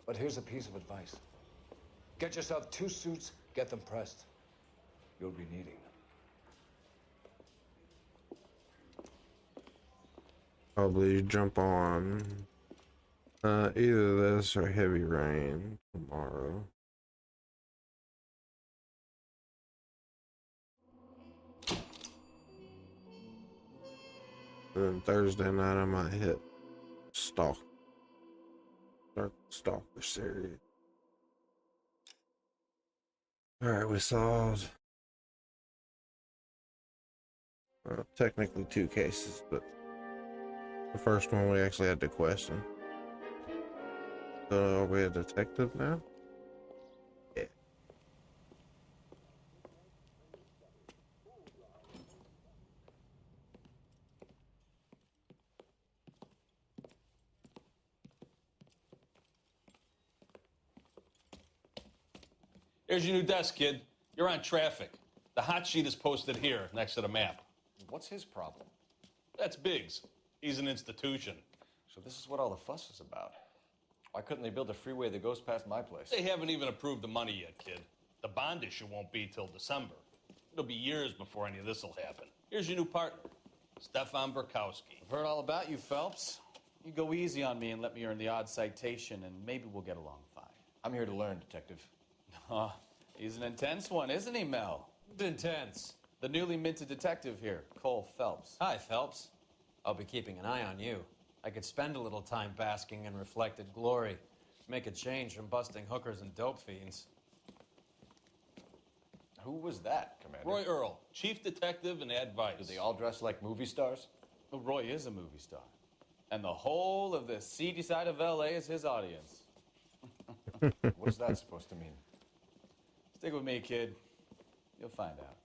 Speaker 20: But here's a piece of advice. Get yourself 2 suits, get them pressed. You'll be needing them.
Speaker 5: Probably jump on either this or Heavy Rain tomorrow. And then Thursday night I might hit Start the Stalker series. Alright, we solved technically 2 cases, but the first one we actually had to question. So are we a detective now?
Speaker 21: Here's your new desk, kid. You're on traffic. The hot sheet is posted here, next to the map.
Speaker 9: What's his problem?
Speaker 21: That's Biggs. He's an institution.
Speaker 9: So this is what all the fuss is about. Why couldn't they build a freeway that goes past my place?
Speaker 21: They haven't even approved the money yet, kid. The bond issue won't be till December. It'll be years before any of this will happen. Here's your new partner, Stefan Burkowski.
Speaker 22: I've heard all about you, Phelps. You go easy on me and let me earn the odd citation, and maybe we'll get along fine.
Speaker 9: I'm here to learn, Detective.
Speaker 22: Oh, he's an intense one, isn't he, Mel?
Speaker 23: Intense.
Speaker 22: The newly minted detective here, Cole Phelps.
Speaker 23: Hi, Phelps. I'll be keeping an eye on you. I could spend a little time basking in reflected glory. Make a change from busting hookers and dope fiends.
Speaker 9: Who was that, Commander?
Speaker 21: Roy Earl, chief detective and advice.
Speaker 9: Do they all dress like movie stars?
Speaker 22: Well, Roy is a movie star. And the whole of the seedy side of L.A. is his audience.
Speaker 9: What's that supposed to mean?
Speaker 22: Stick with me, kid. You'll find out.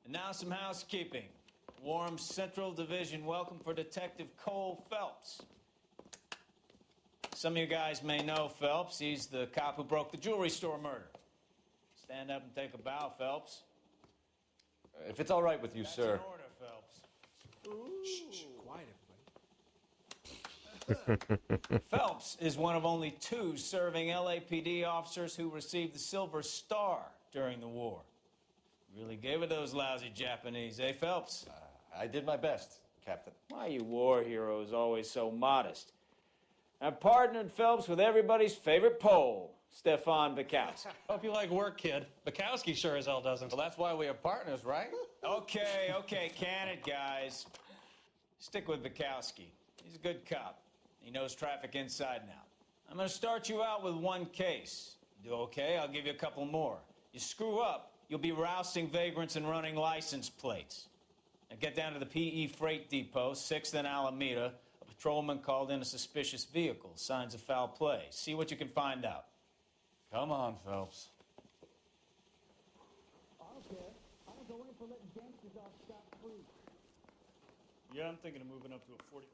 Speaker 22: And now some housekeeping. Warm Central Division welcome for Detective Cole Phelps. Some of you guys may know Phelps. He's the cop who broke the jewelry store murder. Stand up and take a bow, Phelps.
Speaker 9: If it's all right with you,
Speaker 22: That's
Speaker 9: sir.
Speaker 22: in order, Phelps.
Speaker 23: Shh, quiet,
Speaker 22: Phelps is one of only 2 serving LAPD officers who received the Silver Star during the war. Really gave it those lousy Japanese, eh, Phelps?
Speaker 9: I did my best, Captain.
Speaker 22: Why you war heroes always so modest? I've partnered Phelps with everybody's favorite Pole, Stefan Bukowski.
Speaker 21: Hope you like work, kid. Bukowski sure as hell doesn't.
Speaker 22: Well, that's why we are partners, right? Okay, can it, guys. Stick with Bukowski. He's a good cop. He knows traffic inside and out. I'm going to start you out with 1 case. Do okay? I'll give you a couple more. You screw up, you'll be rousting vagrants and running license plates. Now get down to the PE Freight Depot, 6th and Alameda. A patrolman called in a suspicious vehicle. Signs of foul play. See what you can find out. Come on, Phelps.
Speaker 15: Okay. I don't go in for letting gangsters off scot-free.
Speaker 22: Yeah, I'm thinking of moving up to a 40.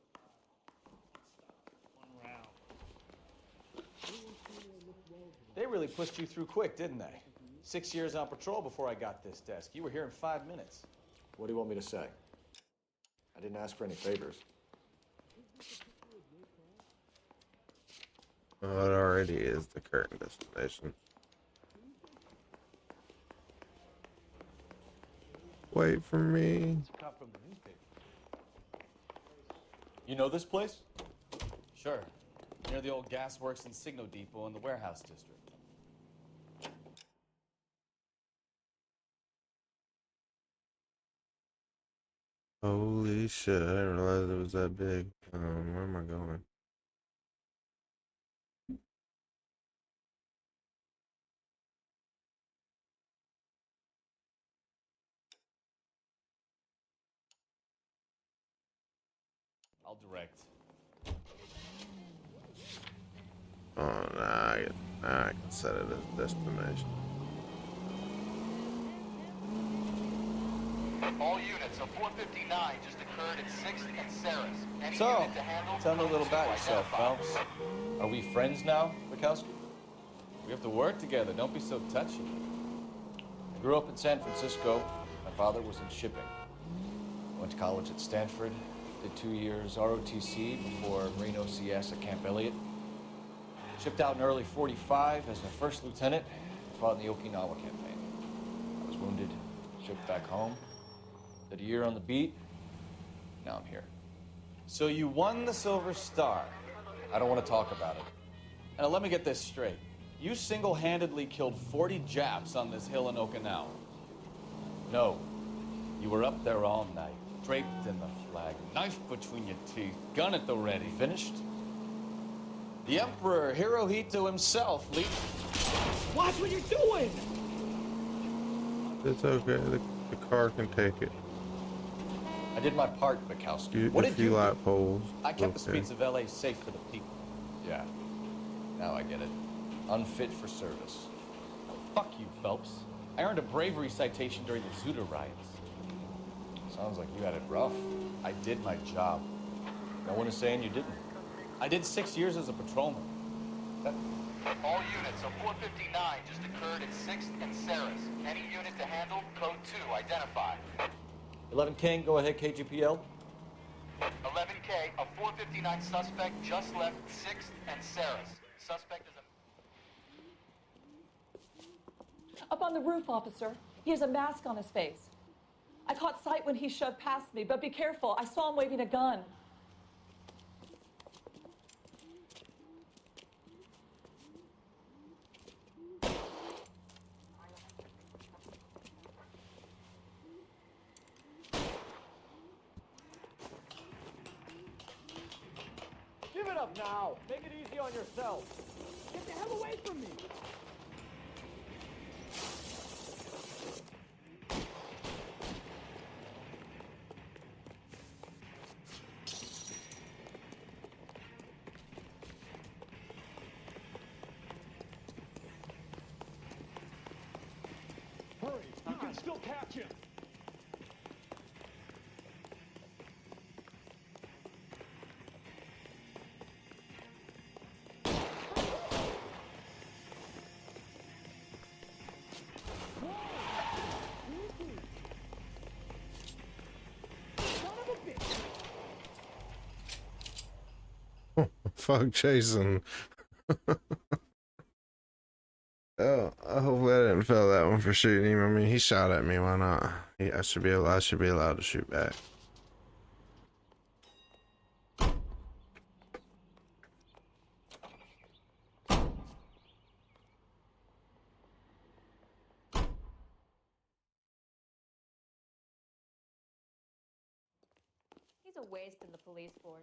Speaker 22: One round. They really pushed you through quick, didn't they? 6 years on patrol before I got this desk. You were here in 5 minutes.
Speaker 9: What do you want me to say? I didn't ask for any favors.
Speaker 5: Well, it already is the current destination. Wait for me.
Speaker 22: Cop from the newspaper.
Speaker 9: You know this place?
Speaker 22: Sure. Near the old gas works and Signo Depot in the warehouse district.
Speaker 5: Holy shit, I didn't realize it was that big. Where am I going?
Speaker 22: I'll direct.
Speaker 5: Oh, nah, I can set it as a destination.
Speaker 24: All units, a 459 just occurred at 6th and Saris. Any
Speaker 22: So,
Speaker 24: unit to handle?
Speaker 22: tell me a little about yourself,
Speaker 24: Identify.
Speaker 22: Phelps.
Speaker 9: Are we friends now, Bukowski?
Speaker 22: We have to work together. Don't be so touchy.
Speaker 9: I grew up in San Francisco. My father was in shipping. Went to college at Stanford. Did 2 years ROTC before Marine OCS at Camp Elliott. Shipped out in early '45 as a first lieutenant. Fought in the Okinawa campaign. I was wounded. Shipped back home. Did a year on the beat. Now I'm here.
Speaker 22: So you won the Silver Star.
Speaker 9: I don't want to talk about it.
Speaker 22: Now let me get this straight. You single-handedly killed 40 Japs on this hill in Okinawa.
Speaker 9: No.
Speaker 22: You were up there all night, draped in the flag, knife between your teeth, gun at the ready.
Speaker 9: Finished?
Speaker 22: The Emperor Hirohito himself leaped. Watch what you're doing!
Speaker 5: It's okay, the car can take it.
Speaker 9: I did my part, Bukowski.
Speaker 5: You,
Speaker 9: What
Speaker 5: if
Speaker 9: did
Speaker 5: you
Speaker 9: you
Speaker 5: light poles.
Speaker 22: I kept the
Speaker 5: okay.
Speaker 22: streets of LA safe for the people.
Speaker 9: Yeah. Now I get it. Unfit for service.
Speaker 22: Fuck you, Phelps. I earned a bravery citation during the Zuda riots.
Speaker 9: Sounds like you had it rough.
Speaker 22: I did my job.
Speaker 9: No one is saying you didn't. I did 6 years as a patrolman.
Speaker 24: All units, a 459 just occurred at 6th and Saris. Any unit to handle, code 2, identify.
Speaker 9: 11 King, go ahead, KGPL.
Speaker 24: 11K, a 459 suspect just left 6th and Saris. Suspect is a...
Speaker 17: Up on the roof, officer. He has a mask on his face. I caught sight when he shoved past me, but be careful. I saw him waving a gun.
Speaker 15: Give it up now. Make it easy on yourself. Get the hell away from me. Hurry, you can still catch him.
Speaker 5: Fuck Jason. Oh, I hope I didn't fail that one for shooting him. I mean, he shot at me. Why not? I should be allowed to shoot back.
Speaker 4: He's a waste in the police force.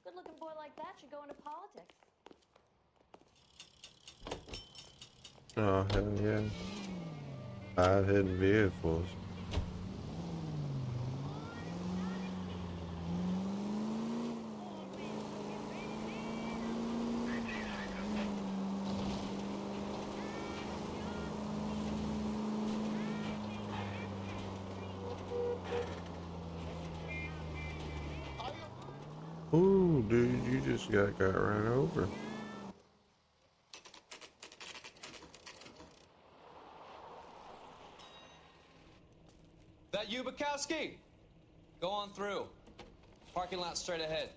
Speaker 4: Good-looking boy like that should go into politics.
Speaker 5: Oh, hell yeah. 5 hidden vehicles. Ooh, dude, you just got ran over.
Speaker 10: That you, Bukowski? Go on through. Parking lot straight ahead.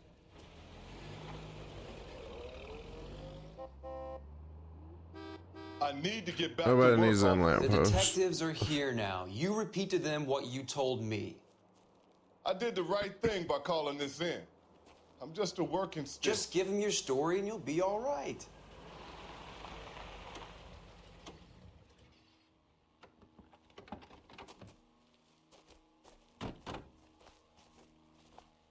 Speaker 14: I need to get back
Speaker 5: Nobody
Speaker 14: to work.
Speaker 5: needs them
Speaker 7: The
Speaker 5: lampposts.
Speaker 7: detectives are here now. You repeat to them what you told me.
Speaker 14: I did the right thing by calling this in. I'm just a working stick.
Speaker 7: Just give them your story and you'll be all right.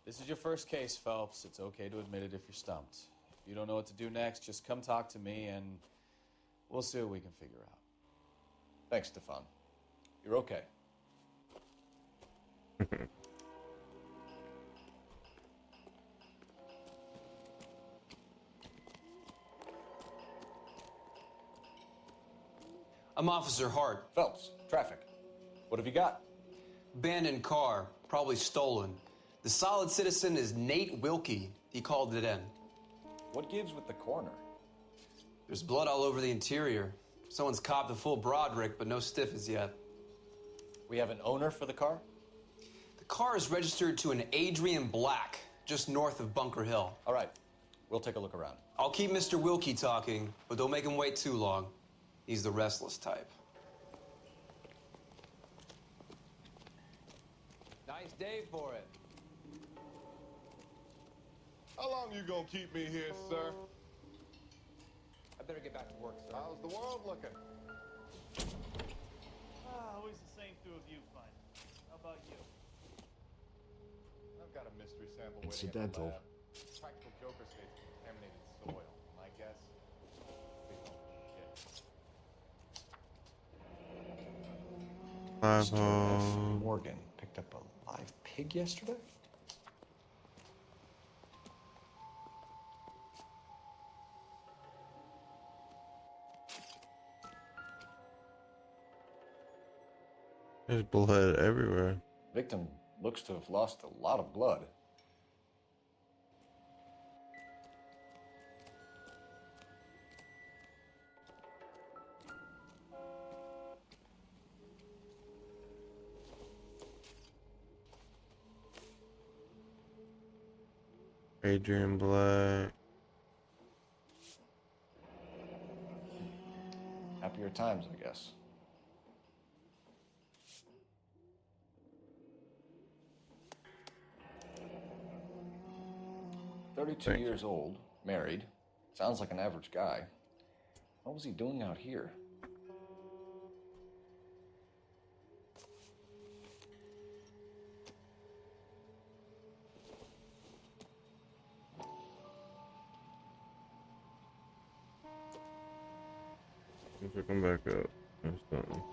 Speaker 9: This is your first case, Phelps. It's okay to admit it if you're stumped. If you don't know what to do next, just come talk to me and we'll see what we can figure out. Thanks, Stefan. You're okay.
Speaker 7: I'm Officer Hart.
Speaker 9: Phelps, traffic. What have you got?
Speaker 7: Abandoned car, probably stolen. The solid citizen is Nate Wilkie. He called it in.
Speaker 9: What gives with the corner?
Speaker 7: There's blood all over the interior. Someone's copped a full Broderick, but no stiff as yet.
Speaker 9: We have an owner for the car?
Speaker 7: The car is registered to an Adrian Black, just north of Bunker Hill.
Speaker 9: All right, we'll take a look around.
Speaker 7: I'll keep Mr. Wilkie talking, but don't make him wait too long. He's the restless type.
Speaker 10: Nice day for it.
Speaker 14: How long you gonna keep me here, sir?
Speaker 10: I better get back to work, sir.
Speaker 14: How's the world looking?
Speaker 15: Always the same two of you, fine. How about you?
Speaker 14: I've got a mystery sample
Speaker 20: Incidental.
Speaker 14: waiting at the lab. Practical Joker states contaminated soil. My guess? Big old shit.
Speaker 5: Mr.
Speaker 9: Morgan picked up a live pig yesterday?
Speaker 5: There's blood everywhere.
Speaker 9: Victim looks to have lost a lot of blood.
Speaker 5: Adrian Black.
Speaker 9: Happier times, I guess. "32 years old, married. Sounds like an average guy. What was he doing out here?"
Speaker 5: If I come back up, there's something.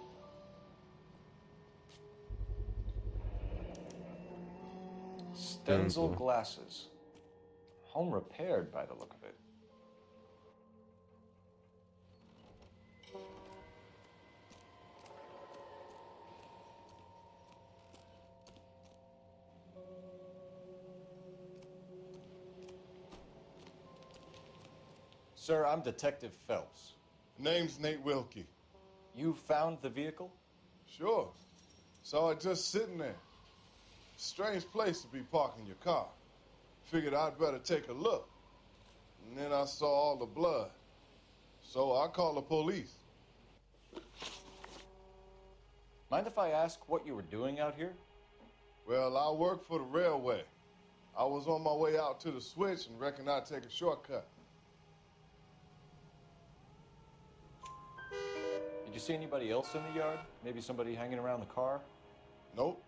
Speaker 9: Stenzel glasses. Home repaired by the look of it. Sir, I'm Detective Phelps.
Speaker 1: Name's Nate Wilkie.
Speaker 9: You found the vehicle?
Speaker 1: Sure. Saw it just sitting there. Strange place to be parking your car. Figured I'd better take a look. And then I saw all the blood. So I called the police.
Speaker 9: Mind if I ask what you were doing out here?
Speaker 1: Well, I work for the railway. I was on my way out to the switch and reckoned I'd take a shortcut.
Speaker 9: Did you see anybody else in the yard? Maybe somebody hanging around the car?
Speaker 1: Nope.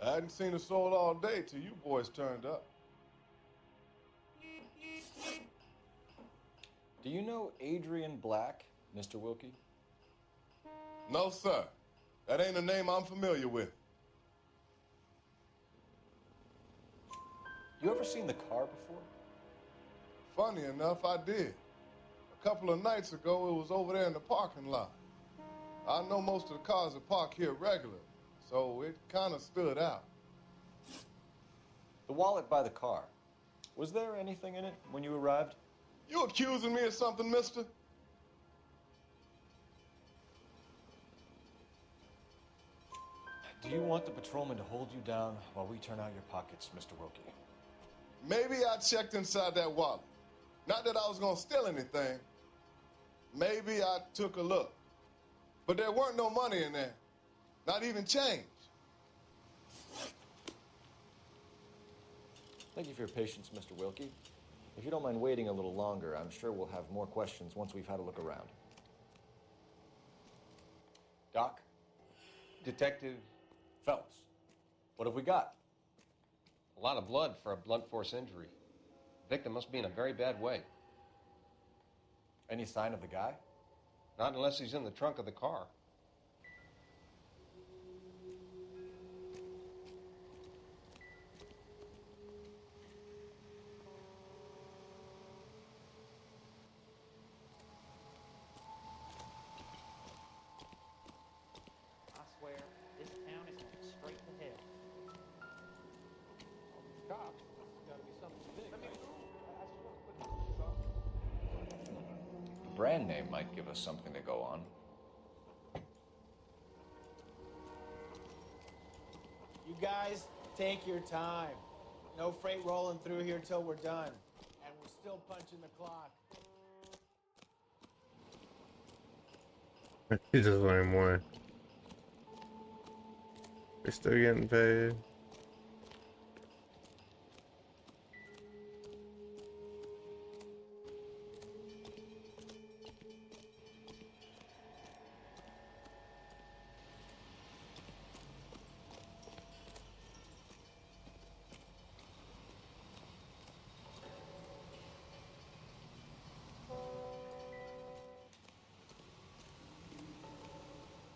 Speaker 1: I hadn't seen a soul all day till you boys turned up.
Speaker 9: Do you know Adrian Black, Mr. Wilkie?
Speaker 1: No, sir. That ain't a name I'm familiar with.
Speaker 9: You ever seen the car before?
Speaker 1: Funny enough, I did. A couple of nights ago, it was over there in the parking lot. I know most of the cars that park here regular, so it kind of stood out.
Speaker 9: The wallet by the car. Was there anything in it when you arrived?
Speaker 1: You accusing me of something, mister?
Speaker 9: Do you want the patrolman to hold you down while we turn out your pockets, Mr. Wilkie?
Speaker 1: Maybe I checked inside that wallet. Not that I was gonna steal anything. Maybe I took a look. But there weren't no money in there. Not even change.
Speaker 9: Thank you for your patience, Mr. Wilkie. If you don't mind waiting a little longer, I'm sure we'll have more questions once we've had a look around. Doc?
Speaker 2: Detective Phelps.
Speaker 9: What have we got?
Speaker 2: A lot of blood for a blunt force injury. The victim must be in a very bad way.
Speaker 9: Any sign of the guy?
Speaker 2: Not unless he's in the trunk of the car.
Speaker 8: I swear, this town is going straight to hell.
Speaker 14: Cops. There's gotta be something big.
Speaker 9: The brand name might give us something to go on.
Speaker 12: You guys, take your time. No freight rolling through here till we're done. And we're still punching the clock.
Speaker 5: He's the same way. They're still getting paid.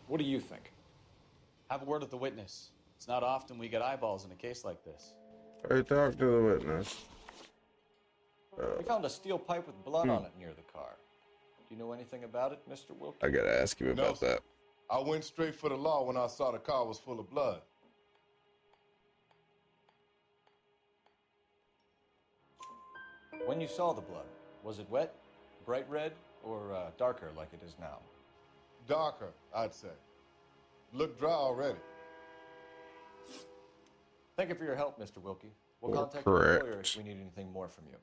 Speaker 9: What do you think?
Speaker 13: Have a word with the witness. It's not often we get eyeballs in a case like this.
Speaker 5: I talked to the witness.
Speaker 9: We found a steel pipe with blood on it near the car. Do you know anything about it, Mr. Wilkie?
Speaker 5: I gotta ask you about that.
Speaker 1: I went straight for the law when I saw the car was full of blood.
Speaker 9: When you saw the blood, was it wet, bright red, or darker like it is now?
Speaker 1: Darker, I'd say. Looked dry already.
Speaker 9: Thank you for your help, Mr. Wilkie. We'll
Speaker 5: Or
Speaker 9: contact your lawyer
Speaker 5: correct.
Speaker 9: if we need anything more from you.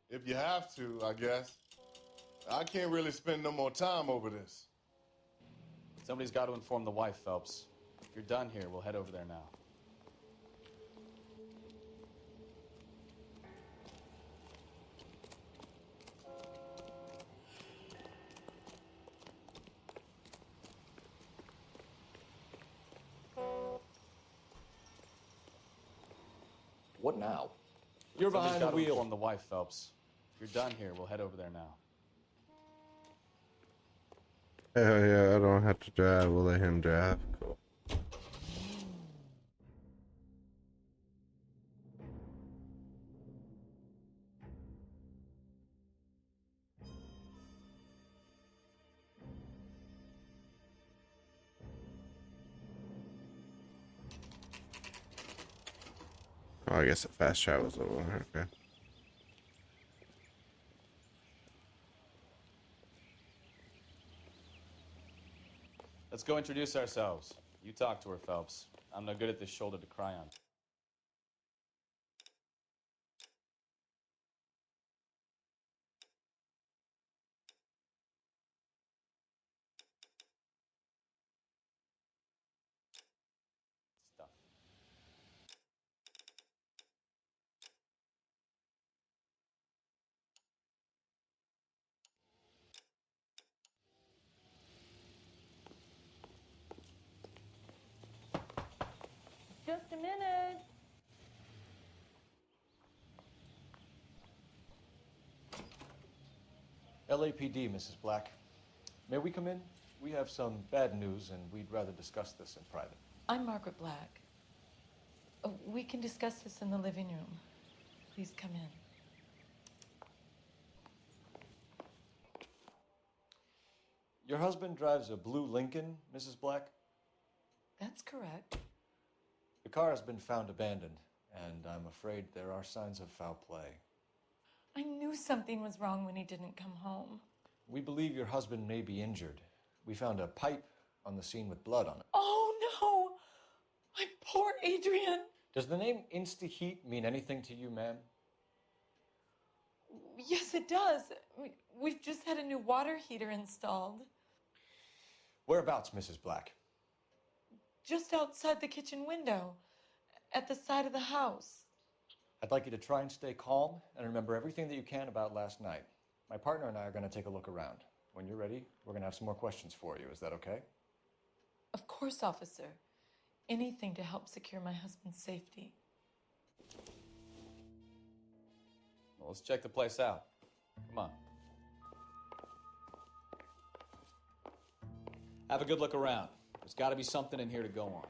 Speaker 1: If you have to, I guess. I can't really spend no more time over this.
Speaker 14: Somebody's got to inform the wife, Phelps. If you're done here, we'll head over there now.
Speaker 9: What now? You're
Speaker 14: Somebody's
Speaker 9: behind the
Speaker 14: got to
Speaker 9: wheel.
Speaker 14: inform the wife, Phelps. If you're done here, we'll head over there now.
Speaker 5: Hell yeah, I don't have to drive. We'll let him drive. Cool. Oh, I guess the fast travel's over. Okay.
Speaker 14: Let's go introduce ourselves. You talk to her, Phelps. I'm no good at this shoulder to cry on. Stuff.
Speaker 4: Just a minute.
Speaker 9: LAPD, Mrs. Black. May we come in? We have some bad news, and we'd rather discuss this in private.
Speaker 17: I'm Margaret Black. We can discuss this in the living room. Please come in.
Speaker 9: Your husband drives a blue Lincoln, Mrs. Black?
Speaker 17: That's correct.
Speaker 9: The car has been found abandoned, and I'm afraid there are signs of foul play.
Speaker 17: I knew something was wrong when he didn't come home.
Speaker 9: We believe your husband may be injured. We found a pipe on the scene with blood on it.
Speaker 17: Oh no! My poor Adrian!
Speaker 9: Does the name InstaHeat mean anything to you, ma'am?
Speaker 17: Yes, it does. We've just had a new water heater installed.
Speaker 9: Whereabouts, Mrs. Black?
Speaker 17: Just outside the kitchen window, at the side of the house.
Speaker 9: I'd like you to try and stay calm and remember everything that you can about last night. My partner and I are going to take a look around. When you're ready, we're going to have some more questions for you. Is that okay?
Speaker 17: Of course, officer. Anything to help secure my husband's safety.
Speaker 14: Well, let's check the place out. Come on. Have a good look around. There's got to be something in here to go on.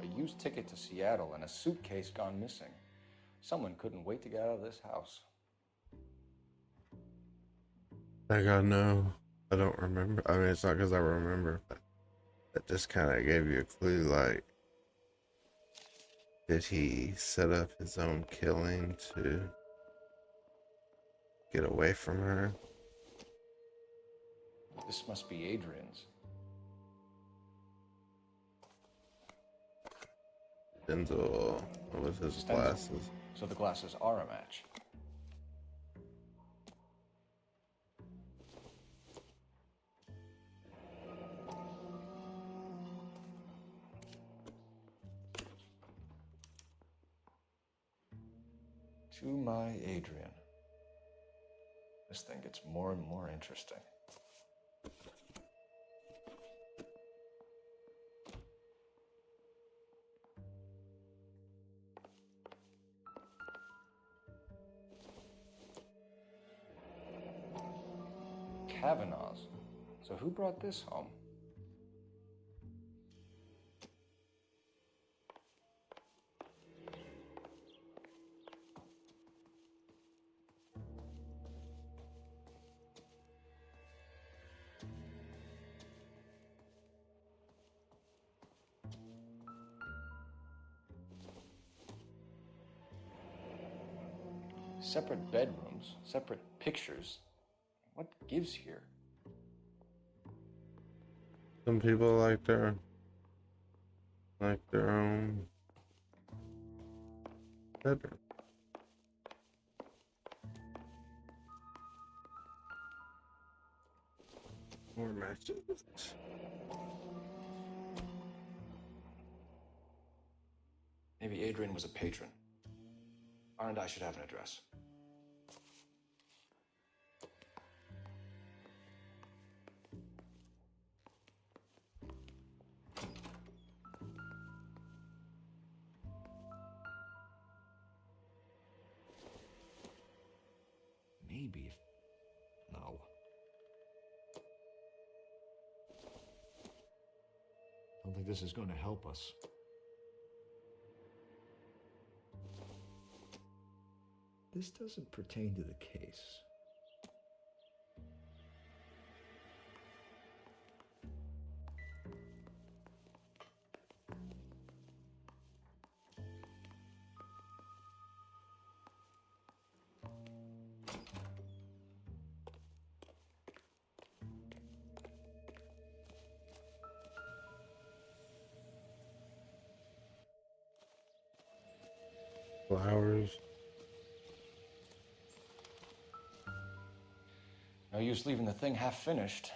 Speaker 9: A used ticket to Seattle and a suitcase gone missing. Someone couldn't wait to get out of this house.
Speaker 5: I got no. I don't remember. I mean, it's not because I remember, but that just kind of gave you a clue. Like, did he set up his own killing to get away from her?
Speaker 9: This must be Adrian's.
Speaker 5: Denzel, what was his
Speaker 9: Stenzel.
Speaker 5: glasses?
Speaker 9: So the glasses are a match. To my Adrian. This thing gets more and more interesting. Kavanaugh's. So who brought this home? Separate bedrooms, separate pictures. What gives here?
Speaker 5: Some people like their own bedroom. More matches.
Speaker 9: Maybe Adrian was a patron. R and I should have an address.
Speaker 3: Maybe if... No. I don't think this is going to help us. This doesn't pertain to the case.
Speaker 5: Flowers.
Speaker 9: No use leaving the thing half finished.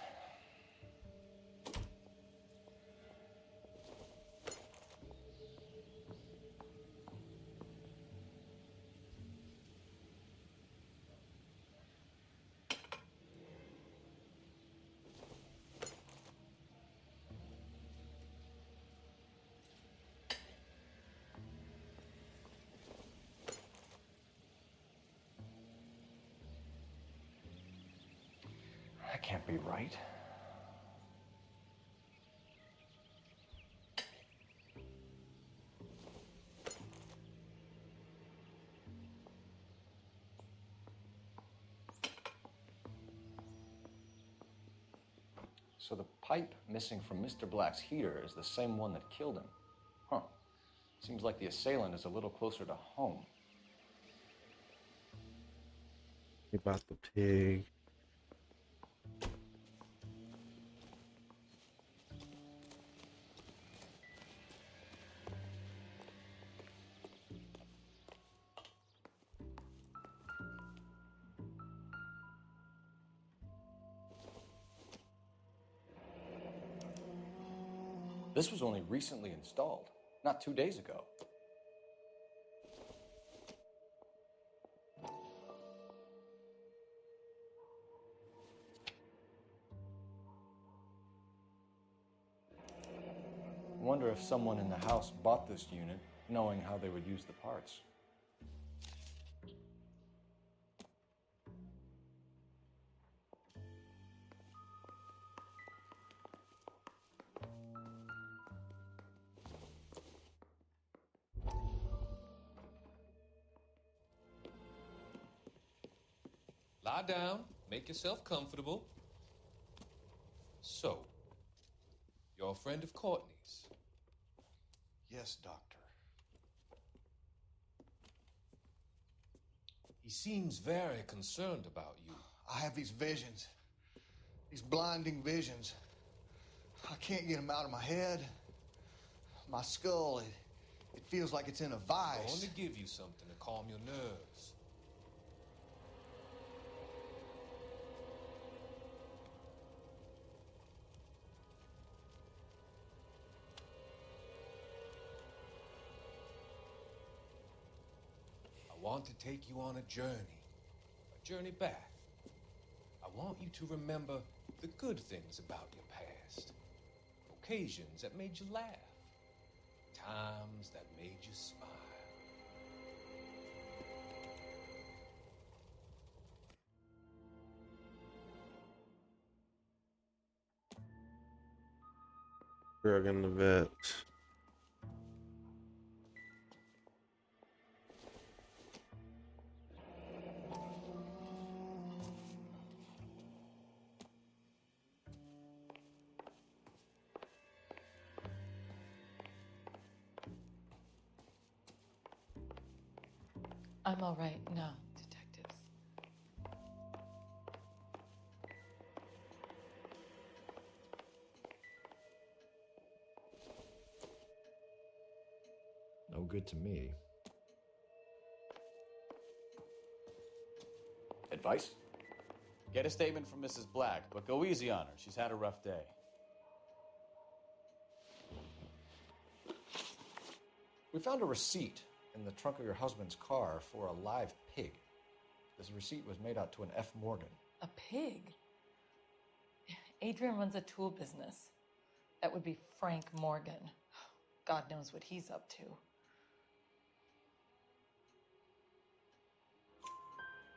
Speaker 9: That can't be right. So the pipe missing from Mr. Black's heater is the same one that killed him. Huh. Seems like the assailant is a little closer to home.
Speaker 5: He bought the pig.
Speaker 9: This was only recently installed, not 2 days ago. I wonder if someone in the house bought this unit knowing how they would use the parts.
Speaker 6: Lie down, make yourself comfortable. So, you're a friend of Courtney's?
Speaker 16: Yes, Doctor.
Speaker 6: He seems very concerned about you.
Speaker 16: I have these visions, these blinding visions. I can't get them out of my head. My skull, it feels like it's in a vice.
Speaker 6: I want to give you something to calm your nerves. I want to take you on a journey back. I want you to remember the good things about your past, occasions that made you laugh, times that made you smile.
Speaker 5: Drug in the vet.
Speaker 17: I'm all right now, detectives.
Speaker 3: No good to me.
Speaker 9: Advice? Get a statement from Mrs. Black, but go easy on her. She's had a rough day. We found a receipt in the trunk of your husband's car for a live pig. This receipt was made out to an F. Morgan.
Speaker 17: A pig? Adrian runs a tool business. That would be Frank Morgan. God knows what he's up to.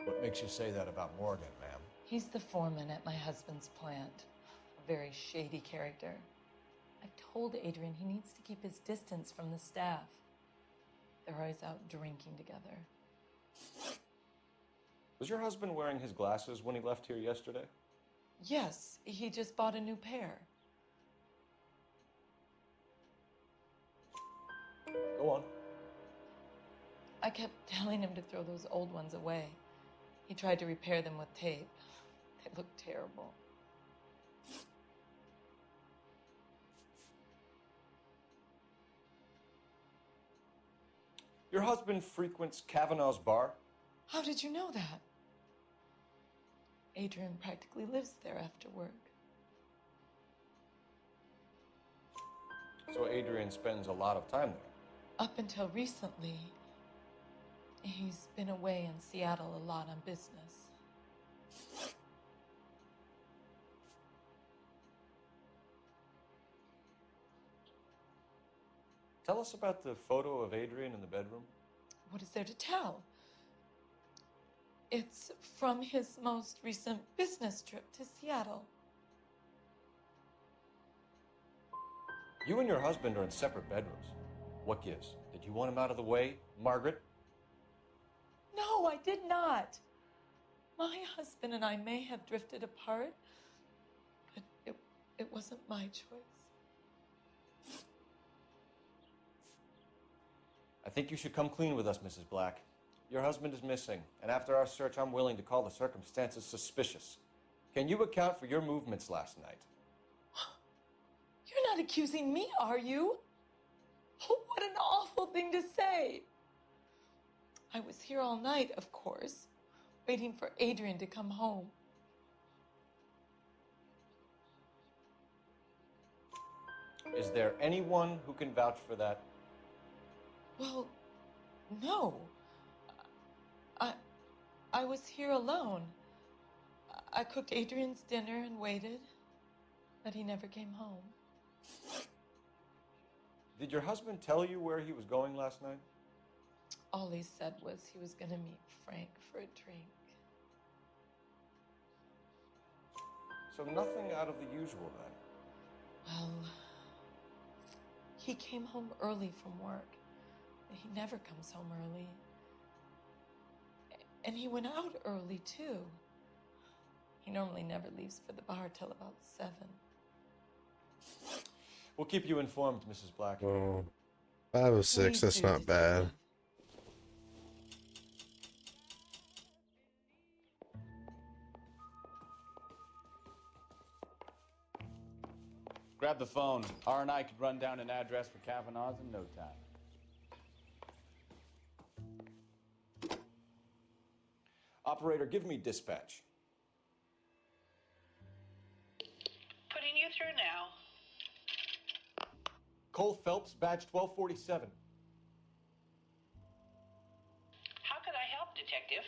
Speaker 9: What makes you say that about Morgan, ma'am?
Speaker 17: He's the foreman at my husband's plant. A very shady character. I've told Adrian he needs to keep his distance from the staff. They're always out drinking together.
Speaker 9: Was your husband wearing his glasses when he left here yesterday?
Speaker 17: Yes, he just bought a new pair.
Speaker 9: Go on.
Speaker 17: I kept telling him to throw those old ones away. He tried to repair them with tape. They look terrible.
Speaker 9: Your husband frequents Kavanaugh's bar?
Speaker 17: How did you know that? Adrian practically lives there after work.
Speaker 9: So Adrian spends a lot of time there.
Speaker 17: Up until recently, he's been away in Seattle a lot on business.
Speaker 9: Tell us about the photo of Adrian in the bedroom.
Speaker 17: What is there to tell? It's from his most recent business trip to Seattle.
Speaker 9: You and your husband are in separate bedrooms. What gives? Did you want him out of the way, Margaret?
Speaker 17: No, I did not. My husband and I may have drifted apart, but it wasn't my choice.
Speaker 9: I think you should come clean with us, Mrs. Black. Your husband is missing, and after our search, I'm willing to call the circumstances suspicious. Can you account for your movements last night?
Speaker 17: You're not accusing me, are you? Oh, what an awful thing to say. I was here all night, of course, waiting for Adrian to come home.
Speaker 9: Is there anyone who can vouch for that?
Speaker 17: Well, no. I was here alone. I cooked Adrian's dinner and waited, but he never came home.
Speaker 9: Did your husband tell you where he was going last night?
Speaker 17: All he said was he was going to meet Frank for a drink.
Speaker 9: So nothing out of the usual then?
Speaker 17: Well, he came home early from work. He never comes home early. And he went out early, too. He normally never leaves for the bar till about 7.
Speaker 9: We'll keep you informed, Mrs. Black.
Speaker 5: Oh, 5 or 6, that's not bad.
Speaker 13: Grab the phone. R&I could run down an address for Kavanaugh's in no time.
Speaker 9: Operator, give me dispatch.
Speaker 11: Putting you through now.
Speaker 9: Cole Phelps, badge 1247.
Speaker 11: How could I help, Detective?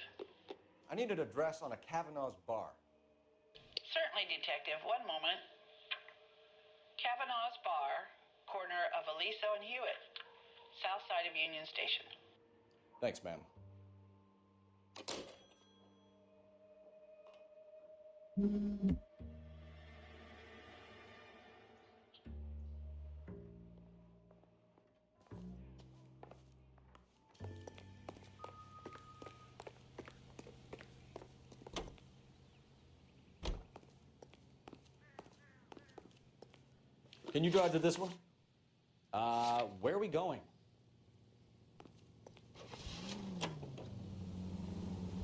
Speaker 9: I need an address on a Kavanaugh's bar.
Speaker 11: Certainly, Detective. One moment. Kavanaugh's Bar, corner of Aliso and Hewitt, south side of Union Station.
Speaker 9: Thanks, ma'am. Can you drive to this one?
Speaker 13: Where are we going?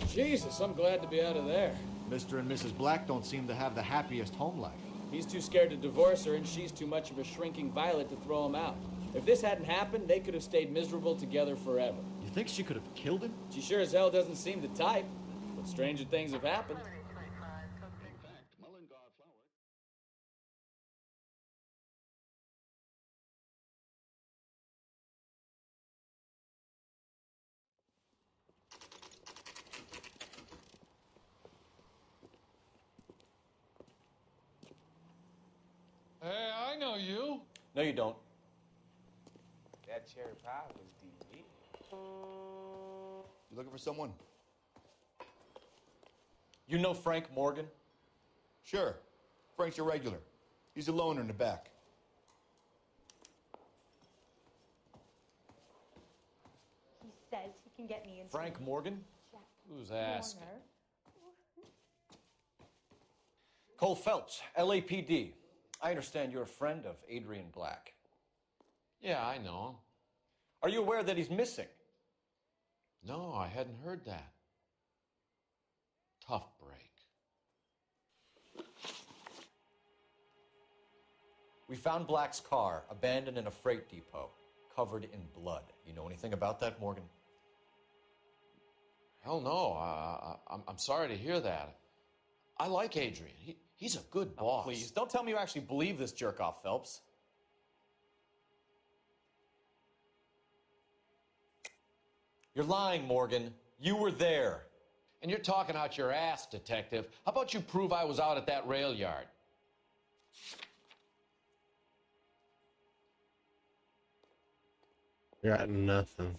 Speaker 18: Jesus, I'm glad to be out of there. Mr. and Mrs. Black don't seem to have the happiest home life.
Speaker 13: He's too scared to divorce her, and she's too much of a shrinking violet to throw him out. If this hadn't happened, they could have stayed miserable together forever.
Speaker 9: You think she could have killed him?
Speaker 13: She sure as hell doesn't seem the type, but stranger things have happened.
Speaker 18: Hey, I know you.
Speaker 9: No, you don't.
Speaker 12: That cherry pie was deep.
Speaker 19: You looking for someone?
Speaker 9: You know Frank Morgan?
Speaker 19: Sure. Frank's your regular. He's a loner in the back.
Speaker 4: He says he can get me into
Speaker 9: Frank Morgan?
Speaker 4: Jack
Speaker 9: Who's asking?
Speaker 4: Warner.
Speaker 9: Cole Phelps, LAPD. I understand you're a friend of Adrian Black.
Speaker 18: Yeah, I know him.
Speaker 9: Are you aware that he's missing?
Speaker 18: No, I hadn't heard that. Tough break.
Speaker 9: We found Black's car abandoned in a freight depot, covered in blood. You know anything about that, Morgan?
Speaker 18: Hell no. I'm sorry to hear that. I like Adrian. He's a good boss.
Speaker 2: Please, don't tell me you actually believe this jerk-off, Phelps.
Speaker 9: You're lying, Morgan. You were there.
Speaker 18: And you're talking out your ass, detective. How about you prove I was out at that rail yard?
Speaker 5: Got nothing.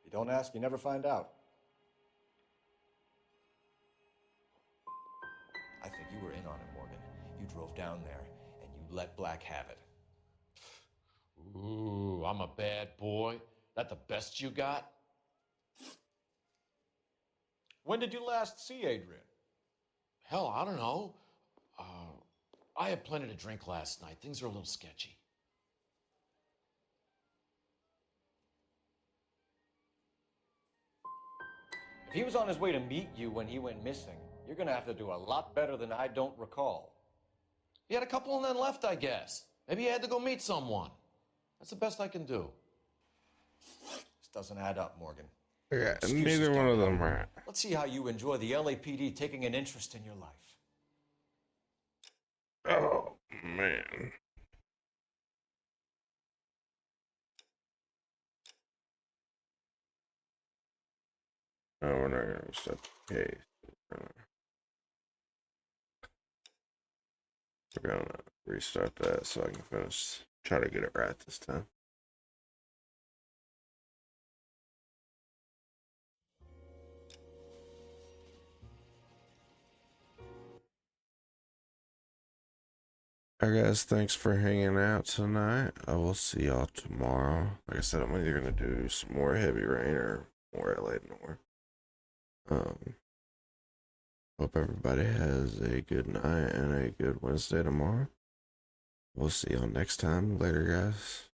Speaker 9: You don't ask, you never find out. I think you were in on it, Morgan. You drove down there, and you let Black have it.
Speaker 18: Ooh, I'm a bad boy. That the best you got?
Speaker 9: When did you last see Adrian?
Speaker 18: Hell, I don't know. I had plenty to drink last night. Things are a little sketchy.
Speaker 9: If he was on his way to meet you when he went missing, you're gonna have to do a lot better than I don't recall.
Speaker 18: He had a couple and then left, I guess. Maybe he had to go meet someone. That's the best I can do.
Speaker 9: This doesn't add up, Morgan.
Speaker 5: Yeah,
Speaker 9: Excuses
Speaker 5: neither
Speaker 9: don't
Speaker 5: one of them
Speaker 9: help.
Speaker 5: are.
Speaker 9: Let's see how you enjoy the LAPD taking an interest in your life.
Speaker 5: Oh, man. No, we're not going to restart the case. We're going to restart that so I can finish. Try to get it right this time. Alright guys, thanks for hanging out tonight. I will see y'all tomorrow. Like I said, I'm either going to do some more Heavy Rain or more LA Noire. Hope everybody has a good night and a good Wednesday tomorrow. We'll see y'all next time. Later, guys.